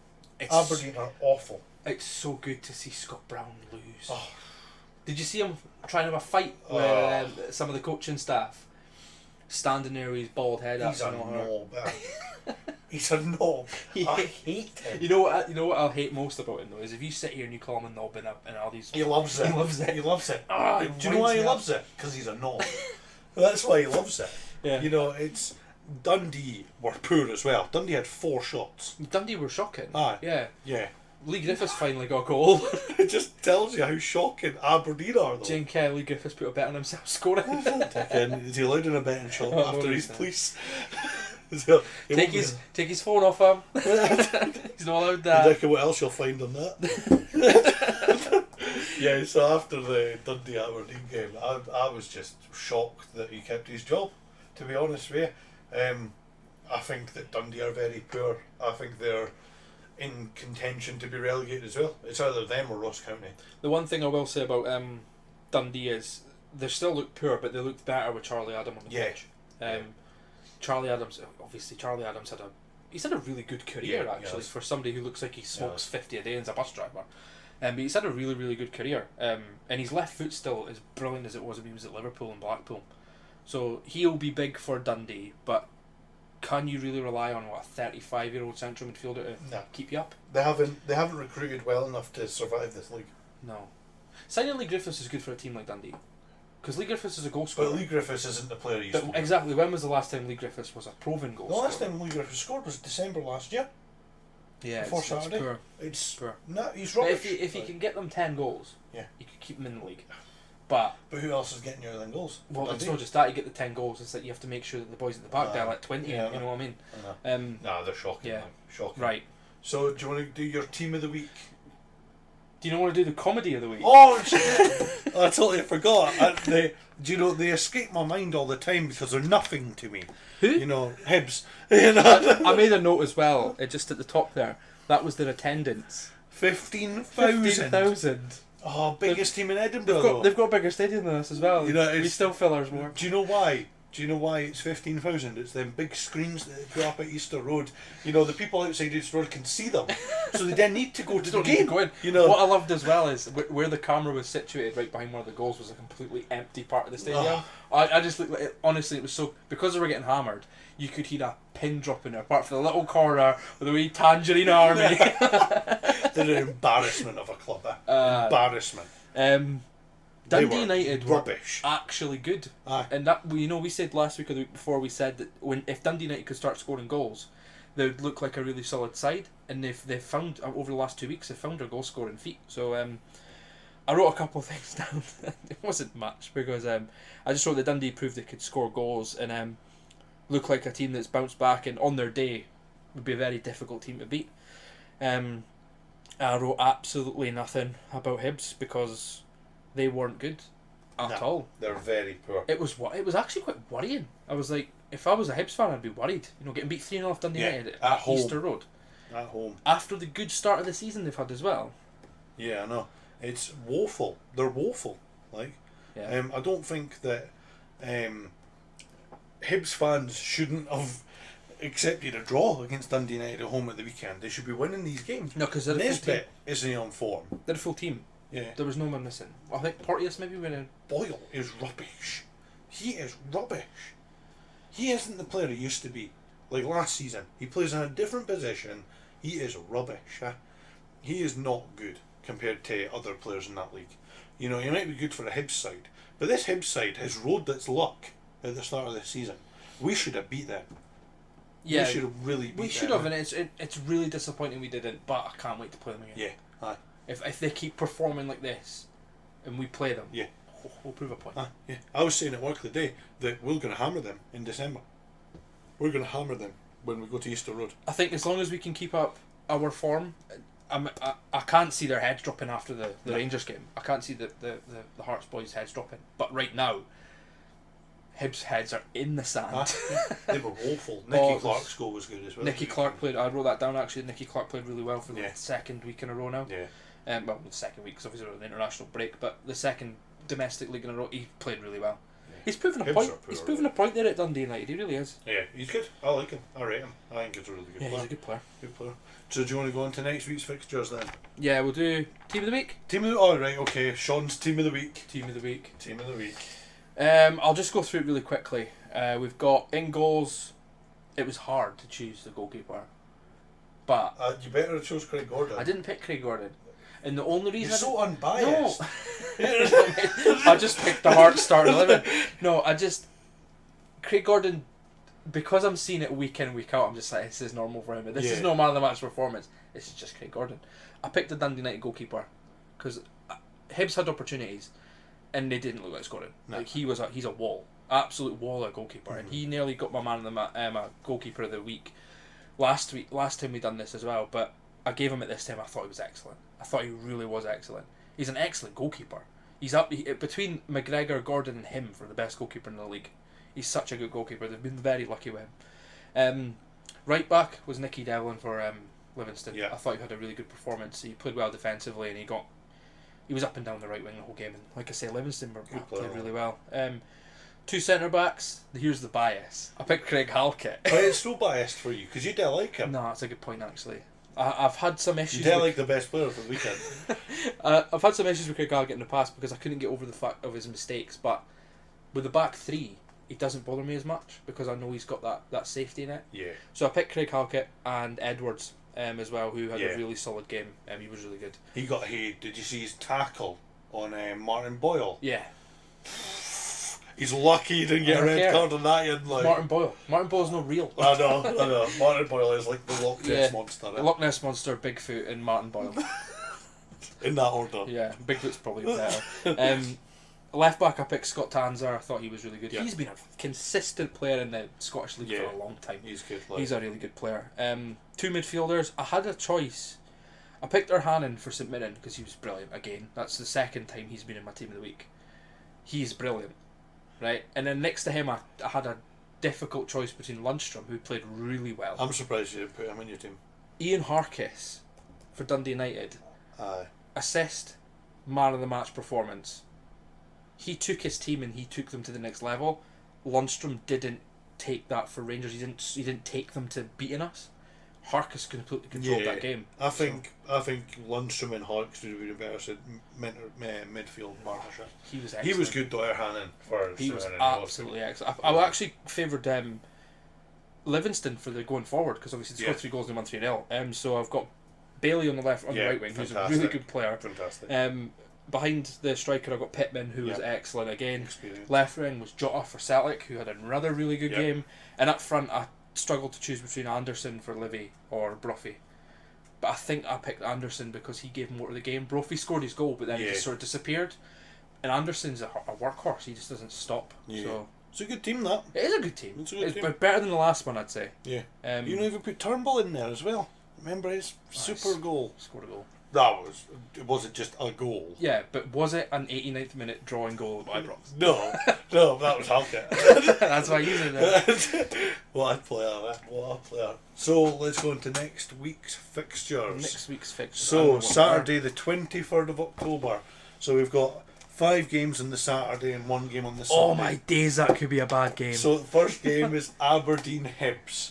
B: It's,
A: Aberdeen are awful.
B: It's so good to see Scott Brown lose.
A: Oh.
B: Did you see him trying to have a fight with some of the coaching staff? Standing there with his bald head up.
A: He's a
B: and all that.
A: knob. He's a knob.
B: Yeah.
A: I hate him.
B: You know what I'll hate most about him though is if you sit here and you call him a knob and all these.
A: He loves it.
B: He loves it.
A: He loves it.
B: Ah, it
A: Do you know why
B: winds
A: he
B: me up.
A: loves it? Because he's a knob. That's why he loves it.
B: Yeah.
A: It's Dundee were poor as well. Dundee had 4 shots.
B: Dundee were shocking.
A: Aye.
B: Yeah.
A: Yeah.
B: Lee Griffiths finally got a goal.
A: It just tells you how shocking Aberdeen are, though.
B: Jane Kelly, Lee Griffiths put a bet on himself scoring.
A: Is he allowed in a betting shop
B: Oh,
A: after
B: no,
A: his
B: he's
A: police? So, he
B: take
A: won't
B: his phone off him. He's not allowed that.
A: Reckon what else you'll find on that. Yeah, so after the Dundee Aberdeen game, I was just shocked that he kept his job, to be honest with you. I think that Dundee are very poor. I think they're in contention to be relegated as well. It's either them or Ross County.
B: The one thing I will say about Dundee is they still look poor, but they looked better with Charlie Adam on the
A: Yeah.
B: pitch. Charlie Adams had a really good career
A: Yeah,
B: actually
A: yes.
B: for somebody who looks like he smokes 50 a day and is a bus driver. But he's had a really, really good career. And his left foot still is brilliant as it was when he was at Liverpool and Blackpool. So he'll be big for Dundee, but can you really rely on a 35-year-old central midfielder to
A: No.
B: keep you up?
A: They haven't recruited well enough to survive this league.
B: No. Signing Lee Griffiths is good for a team like Dundee. Because Lee Griffiths is a goal
A: But
B: scorer.
A: Lee Griffiths isn't the player he used to be.
B: Exactly, when was the last time Lee Griffiths was a proven goal
A: The
B: scorer?
A: last time Lee Griffiths scored was December last year.
B: Yeah,
A: before
B: it's
A: Saturday.
B: poor.
A: It's
B: Poor.
A: no, he's
B: But
A: rubbish.
B: if he can get them 10 goals,
A: Yeah.
B: you could keep them in the league. But
A: But who else is getting you them goals?
B: well, it's
A: Dundee.
B: not just that. You get the 10 goals. It's that you have to make sure that the boys at the back they're like 20.
A: Yeah,
B: you know what I mean?
A: I know.
B: Um,
A: Nah, they're shocking.
B: yeah.
A: Man. Shocking.
B: right.
A: So, do you want to do your team of the week?
B: Do you want to do the comedy of the week?
A: Oh, shit. I totally forgot. They escape my mind all the time because they're nothing to me.
B: Who?
A: Hibs.
B: I made a note as well, just at the top there. That was their attendance.
A: 15,000.
B: 15,000.
A: Oh, biggest team in Edinburgh. though.
B: They've got a bigger stadium than us as well.
A: You know,
B: we
A: it's-
B: still fill ours more.
A: Do you know why? Do you know why it's 15,000? It's them big screens that they put up at Easter Road. The people outside Easter Road can see them, so they then need to go to the
B: Don't need
A: game.
B: to go in.
A: You know,
B: What I loved as well is where the camera was situated, right behind one of the goals, was a completely empty part of the stadium. I just looked like honestly, it was so because they were getting hammered. You could hear a pin drop in there, apart from the little corner with the wee tangerine army.
A: they're an embarrassment of a club. Embarrassment. They
B: Dundee
A: were
B: United were
A: rubbish.
B: actually good,
A: Aye.
B: and that we said last week or the week before, we said that if Dundee United could start scoring goals, they would look like a really solid side. And they've found over the last 2 weeks they've found their goal scoring feet. So I wrote a couple of things down. It wasn't much because I just wrote that Dundee proved they could score goals and look like a team that's bounced back and on their day would be a very difficult team to beat. I wrote absolutely nothing about Hibs because they weren't good at all.
A: They're very poor.
B: It was actually quite worrying. I was like, if I was a Hibs fan, I'd be worried. Getting beat 3-0 off Dundee
A: Yeah,
B: United
A: at
B: at
A: home.
B: Easter Road
A: At home.
B: after the good start of the season they've had as well.
A: Yeah, I know. It's woeful. They're woeful.
B: Yeah.
A: I don't think that Hibs fans shouldn't have accepted a draw against Dundee United at home at the weekend. They should be winning these games.
B: No, because they're a full team.
A: Nesbitt isn't on form.
B: They're a full team.
A: Yeah.
B: There was no one missing. I think Porteous maybe went in.
A: Boyle is rubbish. He is rubbish. He isn't the player he used to be. Like last season, he plays in a different position. He is rubbish. He is not good compared to other players in that league. He might be good for a Hibs side, but this Hibs side has rode its luck at the start of the season. We should have beat them.
B: Yeah,
A: we should have really beat them.
B: we should have, and it's really disappointing we didn't. But I can't wait to play them again.
A: Yeah, aye.
B: If they keep performing like this, and we play them,
A: Yeah.
B: we'll prove a point.
A: Yeah. I was saying at work today that we're going to hammer them in December. We're going to hammer them when we go to Easter Road.
B: I think as long as we can keep up our form, I can't see their heads dropping after the
A: No.
B: Rangers game. I can't see the Hearts boys' heads dropping. But right now, Hibs' heads are in the sand.
A: They were woeful.
B: Oh,
A: Nicky
B: it
A: Clark's goal was good as well.
B: Nicky Clark played. I wrote that down actually. Nicky Clark played really well for the
A: Yeah.
B: second week in a row now.
A: Yeah.
B: Well, the second week because obviously we're on the international break, but the second domestic league in a row, he played really well.
A: Yeah.
B: He's proven a
A: Hibs
B: point.
A: are poor,
B: He's proven a point there at Dundee United. He really is.
A: Yeah, he's good. I like him. I rate him. I think he's a really good
B: Yeah,
A: player.
B: he's a good player.
A: Good player. So do you want to go on to next week's fixtures then?
B: Yeah, we'll do team of the week.
A: Team of the... Oh, right, okay. Sean's team of the week.
B: Team of the week.
A: Team of the week.
B: I'll just go through it really quickly. We've got in goals. It was hard to choose the goalkeeper, but
A: You better have chose Craig Gordon.
B: I didn't pick Craig Gordon, and the only reason
A: You're so unbiased.
B: I just picked the Hearts starting 11. No, Craig Gordon, because I'm seeing it week in, week out, I'm just like, this is normal for him. This is no man of the match performance. This is just Craig Gordon. I picked the Dundee United goalkeeper because Hibs had opportunities and they didn't look like scoring.
A: No.
B: Like he's a wall, absolute wall of goalkeeper, and he nearly got my man of the goalkeeper of the week last time we done this as well. But I gave him it this time. I thought he was excellent. I thought he really was excellent. He's an excellent goalkeeper. He's up between McGregor, Gordon, and him for the best goalkeeper in the league. He's such a good goalkeeper. They've been very lucky with him. Right back was Nicky Devlin for Livingston.
A: Yeah.
B: I thought he had a really good performance. He played well defensively, and he was up and down the right wing the whole game. And like I say, Livingston played really well. Two centre backs. Here's the bias. I picked Craig Halkett.
A: But it's no biased for you because you don't like him.
B: No, that's a good point actually. I've had some issues.
A: You don't like the best player for the weekend.
B: I've had some issues with Craig Halkett in the past because I couldn't get over the fact of his mistakes. But with the back three, it doesn't bother me as much because I know he's got that safety net.
A: Yeah.
B: So I picked Craig Halkett and Edwards as well, who had
A: Yeah.
B: a really solid game. He was really good.
A: He got did you see his tackle on Martin Boyle?
B: Yeah.
A: He's lucky he didn't get a red card on that end. Like.
B: Martin Boyle. Martin Boyle's no real.
A: I know. Martin Boyle is like the Loch Ness monster.
B: Loch Ness Monster, Bigfoot, and Martin Boyle.
A: In that order.
B: Yeah, Bigfoot's probably better. Left back, I picked Scott Tanzer. I thought he was really good. Yeah. He's been a consistent player in the Scottish League for a long time.
A: He's good.
B: He's a really good player. Two midfielders. I had a choice. I picked Erhanen for St Mirren because he was brilliant again. That's the second time he's been in my team of the week. He's brilliant, right? And then next to him, I had a difficult choice between Lundstrom, who played really well.
A: I'm surprised you didn't put him in your team.
B: Ian Harkis for Dundee United.
A: Aye.
B: Assist, man of the match performance. He took his team and he took them to the next level. Lundstrom didn't take that for Rangers. He didn't take them to beating us. Harkis completely controlled that game.
A: I think Lundstrom and Harkis would have been a better midfield partnership.
B: He was excellent.
A: He was good though, Erhanen for
B: He was
A: St.
B: absolutely excellent. I actually favoured Livingston for the going forward because obviously they scored 3 goals and won 3-0. So I've got Bailey on the left, on the right wing, who's a really good player.
A: Fantastic.
B: Behind the striker, I've got Pittman, who was excellent again.
A: Experience.
B: Left wing was Jota for Celtic, who had another really good game. And up front, I struggled to choose between Anderson for Livy or Brophy. But I think I picked Anderson because he gave more to the game. Brophy scored his goal, but then he just sort of disappeared. And Anderson's a workhorse. He just doesn't stop.
A: Yeah.
B: So
A: It's a good team, that.
B: it is a good team.
A: It's a good team.
B: Better than the last one, I'd say.
A: Yeah. You know, even put Turnbull in there as well. Remember his super goal?
B: Scored a goal.
A: It wasn't just a goal.
B: Yeah, but was it an 89th minute drawing goal at Ibrox?
A: No, that was Halkett.
B: That's why he's in there.
A: What a player. So let's go into next week's fixtures.
B: Next week's fixtures.
A: So Saturday the 23rd of October. So we've got 5 games on the Saturday and 1 game on the Sunday.
B: Oh my days, that could be a bad game.
A: So the first game is Aberdeen Hibs.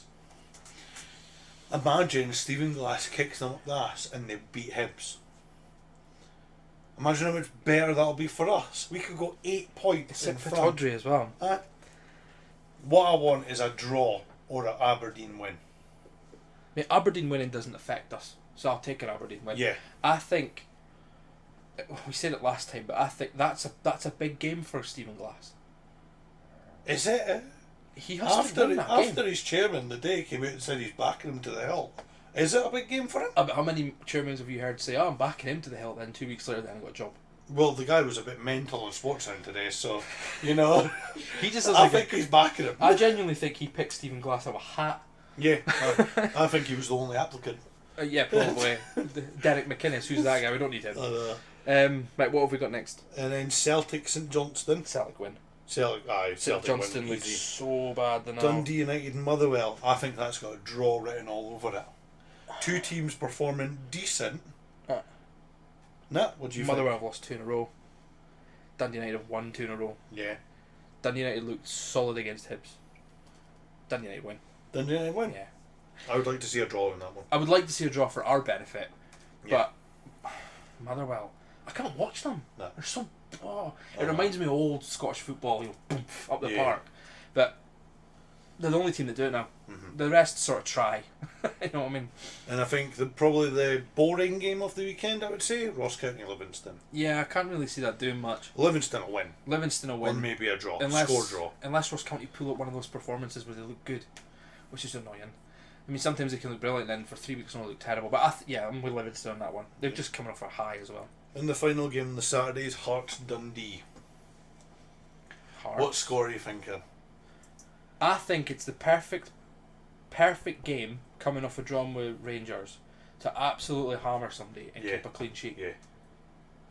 A: Imagine Stephen Glass kicks them up the ass and they beat Hibs. Imagine how much better that'll be for us. We could go 8 points in front.
B: Pittodrie as well.
A: What I want is a draw or an Aberdeen win.
B: Mate, Aberdeen winning doesn't affect us, so I'll take an Aberdeen win.
A: Yeah.
B: I think we said it last time, but I think that's a big game for Stephen Glass.
A: Is it?
B: He has to win that game.
A: After his chairman the day came out and said he's backing him to the hill. Is it a big game for him?
B: But how many chairmans have you heard say, "Oh, I'm backing him to the hill"? Then 2 weeks later, then I got a job.
A: Well, the guy was a bit mental on Sportssound today, so you know.
B: He just.
A: I think he's backing him.
B: I genuinely think he picked Stephen Glass out of a hat.
A: Yeah, I think he was the only applicant.
B: Yeah, probably. Derek McInnes, who's that guy? We don't need him. Right, what have we got next?
A: And then Celtic St Johnstone.
B: Celtic win.
A: Celtic,
B: St
A: Celtic
B: Johnstone
A: win
B: looks
A: easy.
B: so bad now.
A: Dundee United and Motherwell, I think that's got a draw written all over it. Two teams performing decent. Nah, what do you
B: Motherwell have lost 2 in a row. Dundee United have won 2 in a row.
A: think? Yeah.
B: Dundee United looked solid against Hibs. Dundee United win.
A: Dundee United win?
B: Yeah.
A: I would like to see a draw in that one.
B: I would like to see a draw for our benefit,
A: Yeah.
B: but Motherwell, I can't watch them.
A: No.
B: They're so. Oh, it
A: Oh,
B: reminds me of old Scottish football, boom, up the
A: Yeah.
B: park. But they're the only team that do it now.
A: Mhm.
B: The rest sort of try. You know what I mean?
A: And I think probably the boring game of the weekend, I would say, Ross County Livingston.
B: Yeah, I can't really see that doing much.
A: Livingston will win.
B: Livingston will win.
A: Or maybe a draw.
B: Unless,
A: Score draw.
B: Unless Ross County pull up one of those performances where they look good, which is annoying. I mean, sometimes they can look brilliant, then for 3 weeks they look terrible. But I'm with Livingston on that one. They've just coming off a high as well.
A: And the final game on the Saturday is Hearts Dundee.
B: Hard.
A: What score are you thinking?
B: I think it's the perfect game coming off a draw with Rangers to absolutely hammer somebody and
A: Yeah.
B: keep a clean sheet.
A: Yeah.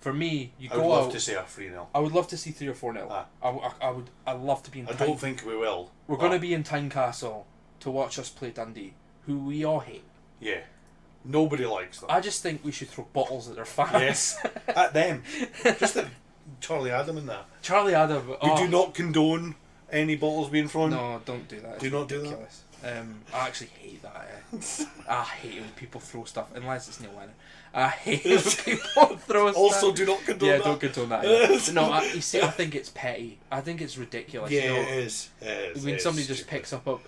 B: For me, you
A: I would
B: go
A: love
B: out.
A: to see a 3-0.
B: I would love to see 3 or 4-0.
A: Ah.
B: I'd love to be in.
A: I
B: Tyne-
A: don't think we will.
B: We're going to be in Tynecastle to watch us play Dundee, who we all hate.
A: Yeah. Nobody likes them.
B: I just think we should throw bottles at their fans.
A: Yes. At them. Just at Charlie Adam and that.
B: Charlie Adam.
A: We do not condone any bottles being thrown.
B: No, don't do that.
A: Do
B: It's
A: not do that.
B: ridiculous. I actually hate that. I hate when people throw stuff, unless it's Neil Lennon. I hate when people throw stuff.
A: Also, do not condone
B: Yeah,
A: that.
B: don't condone that. Yeah. No, you see, I think it's petty. I think it's ridiculous.
A: Yeah,
B: you know,
A: it is. It is.
B: when
A: It
B: somebody
A: is
B: just
A: stupid.
B: picks up a.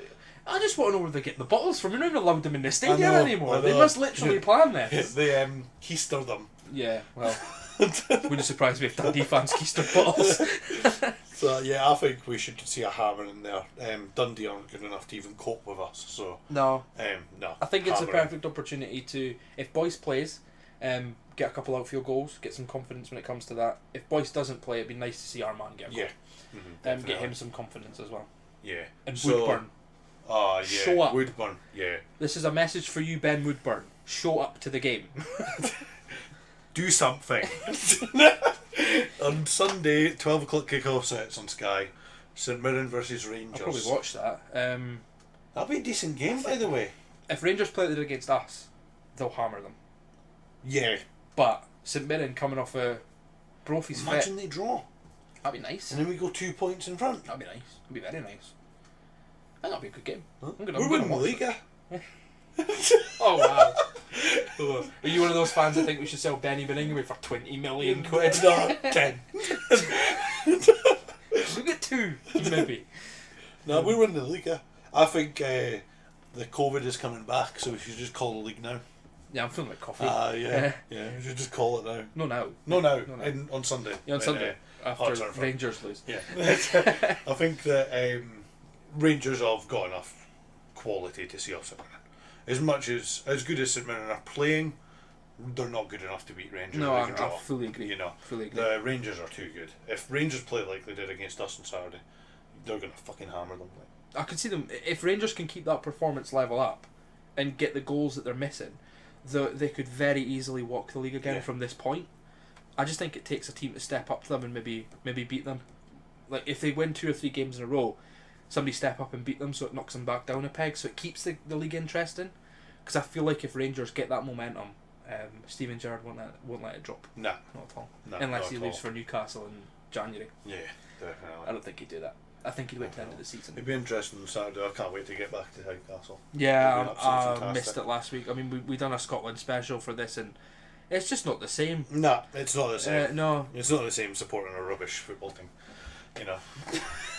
B: I just want to know where they get the bottles from. We're not even allowed them in the stadium
A: know,
B: anymore.
A: I
B: They
A: know.
B: must literally plan this.
A: They keister them.
B: Yeah, well, wouldn't surprise me if Dundee fans keistered bottles.
A: So yeah, I think we should see a hammer in there. Dundee aren't good enough to even cope with us, so
B: No,
A: no.
B: I think it's a
A: hammering.
B: perfect opportunity to, if Boyce plays, get a couple outfield goals, get some confidence when it comes to that. If Boyce doesn't play, it'd be nice to see our man get a goal.
A: Yeah. Mm-hmm,
B: Get him some confidence as well.
A: Yeah.
B: And
A: So-
B: Woodburn.
A: Oh yeah.
B: Show up.
A: Woodburn. Yeah.
B: This is a message for you, Ben Woodburn. Show up to the game.
A: Do something. On Sunday, 12 o'clock kickoff sets on Sky. St Mirren versus
B: I'll
A: Rangers.
B: probably watch that.
A: That'll be a decent game, by the way.
B: If Rangers play it against us, they'll hammer them.
A: Yeah.
B: But St Mirren coming off a Brophy's fit,
A: Imagine they draw.
B: that'd be nice.
A: And then we go 2 points in front.
B: That'd be nice. That'd be very nice. I think that'd be a good game.
A: Huh?
B: I'm gonna
A: We're winning the
B: watch
A: league.
B: it. Oh wow. Are you one of those fans that think we should sell Benny Beningame for 20 million quid?
A: No, 10.
B: Look at 2, maybe.
A: No, we're winning the league. I think the COVID is coming back, so we should just call the league now.
B: Yeah, I'm feeling like coffee.
A: Yeah. We should just call it now.
B: No, now.
A: No,
B: No.
A: on Sunday.
B: Yeah, on Sunday. After
A: sorry,
B: Rangers lose.
A: Yeah. I think that Rangers have got enough quality to see us St Mirren. As good as St Mirren are playing, they're not good enough to beat Rangers.
B: No,
A: They
B: I
A: can draw.
B: fully agree.
A: You know,
B: Fully agree.
A: the Rangers are too good. If Rangers play like they did against us on Saturday, they're gonna fucking hammer them.
B: I could see them, if Rangers can keep that performance level up and get the goals that they're missing, they could very easily walk the league again
A: Yeah.
B: from this point. I just think it takes a team to step up to them and maybe beat them. Like if they win 2 or 3 games in a row, somebody step up and beat them so it knocks them back down a peg, so it keeps the league interesting. Because I feel like if Rangers get that momentum, Steven Gerrard won't let it drop.
A: Nah,
B: Not at all.
A: no,
B: Unless
A: not
B: he
A: at
B: leaves
A: all.
B: for Newcastle in January.
A: Yeah,
B: I
A: definitely.
B: don't think he'd do that. I think he'd wait to the end of the season.
A: It'd be interesting on Saturday. I can't wait to get back to Tynecastle.
B: Yeah,
A: It'd be absolutely
B: I
A: fantastic.
B: missed it last week. I mean, we done a Scotland special for this, and it's just not the same.
A: Nah, it's not the same.
B: No,
A: It's not the same supporting a rubbish football team. You know.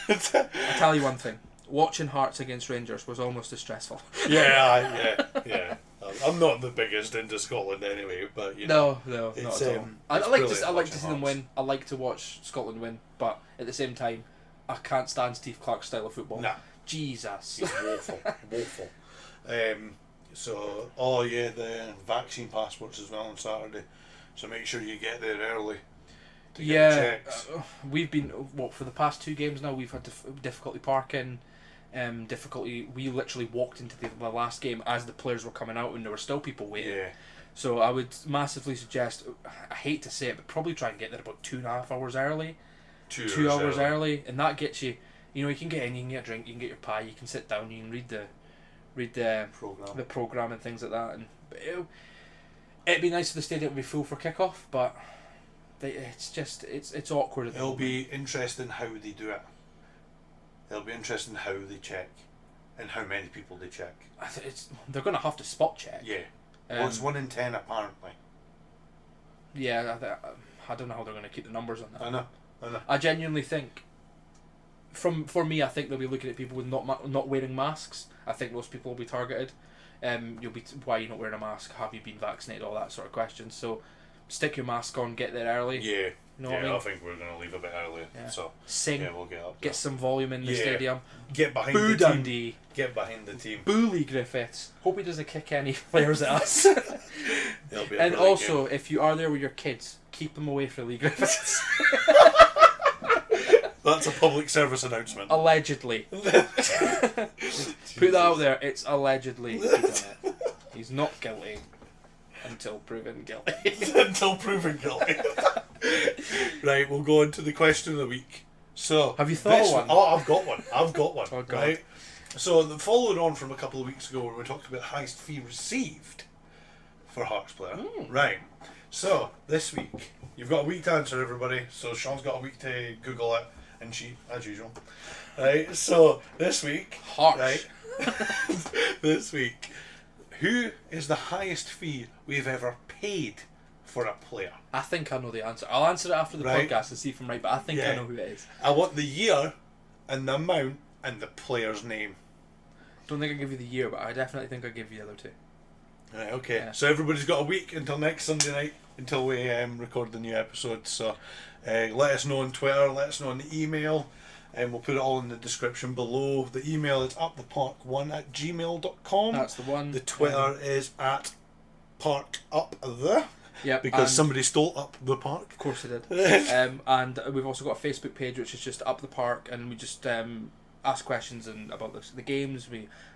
B: I tell you one thing: watching Hearts against Rangers was almost as stressful.
A: Yeah. I'm not the biggest into Scotland anyway, but you know.
B: No, not
A: It's,
B: at all. I
A: it's
B: like
A: brilliant
B: to
A: watching
B: see them
A: Hearts.
B: win. I like to watch Scotland win, but at the same time, I can't stand Steve Clarke's style of football.
A: Nah,
B: Jesus.
A: he's woeful, woeful. The vaccine passports as well on Saturday, so make sure you get there early. To get the
B: Yeah,
A: checks.
B: we've been for the past 2 games now. We've had difficulty parking. We literally walked into the last game as the players were coming out, and there were still people waiting.
A: Yeah.
B: So I would massively suggest. I hate to say it, but probably try and get there about 2.5 hours early. 2 hours early, and that gets you. You know, you can get in, you can get a drink, you can get your pie, you can sit down, you can read the program and things like that. And it'd be nice for the stadium to be full for kickoff, but it's awkward.
A: It'll be interesting how they do it. It'll be interesting how they check, and how many people they check.
B: They're going to have to spot check.
A: Yeah. Well, it's 1 in 10 apparently.
B: Yeah, I don't know how they're going to keep the numbers on that.
A: I know.
B: I genuinely think, for me, I think they'll be looking at people with not wearing masks. I think those people will be targeted. Why are you not wearing a mask? Have you been vaccinated? All that sort of questions. So, stick your mask on, get there early.
A: Yeah.
B: You know what I mean?
A: I think we're going to leave a bit early. Yeah. So
B: sing.
A: Yeah, we'll get up.
B: Get some volume in the stadium.
A: Get behind
B: Boo
A: the team.
B: Dundee.
A: Get behind the team.
B: Boo Lee Griffiths. Hope he doesn't kick any players at us.
A: It'll be a
B: and
A: brilliant
B: also,
A: game.
B: if you are there with your kids, keep them away from Lee Griffiths.
A: That's a public service announcement.
B: Allegedly. Put that out there. It's allegedly. He's not guilty until proven guilty.
A: Until proven guilty. Right, we'll go on to the question of the week. So,
B: have you thought of one?
A: Oh, I've got one. Oh,
B: God.
A: Right. So, following on from a couple of weeks ago when we talked about highest fee received for a Hearts player. Right. So, this week, you've got a week to answer, everybody. So, Sean's got a week to Google it and cheat, as usual. Right. So, this week.
B: Harsh.
A: Right. This week, who is the highest fee we've ever paid for a player?
B: I think I know the answer. I'll answer it after the
A: Right.
B: podcast and see if I'm right, but I think I know who it is.
A: I want the year and the amount and the player's name.
B: Don't think I'll give you the year, but I definitely think I'll give you the other two.
A: Right, okay.
B: Yeah.
A: So everybody's got a week until next Sunday night until we record the new episode. So let us know on Twitter, let us know on the email, and we'll put it all in the description below. The email is upthepark1@gmail.com.
B: That's the one.
A: The Twitter is at parkupthe.
B: Yep,
A: Because somebody stole Up the Park.
B: Of course they did. And we've also got a Facebook page which is just Up the Park, and we just ask questions about the games.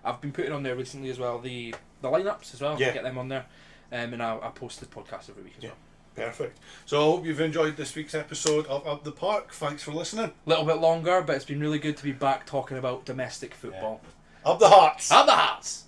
B: I've been putting on there recently as well the lineups as well.
A: Yeah.
B: Get them on there, and I post the podcast every week as well.
A: Perfect. So I hope you've enjoyed this week's episode of Up the Park. Thanks for listening.
B: A little bit longer, but it's been really good to be back talking about domestic football.
A: Up the Hearts.
B: Up the Hearts.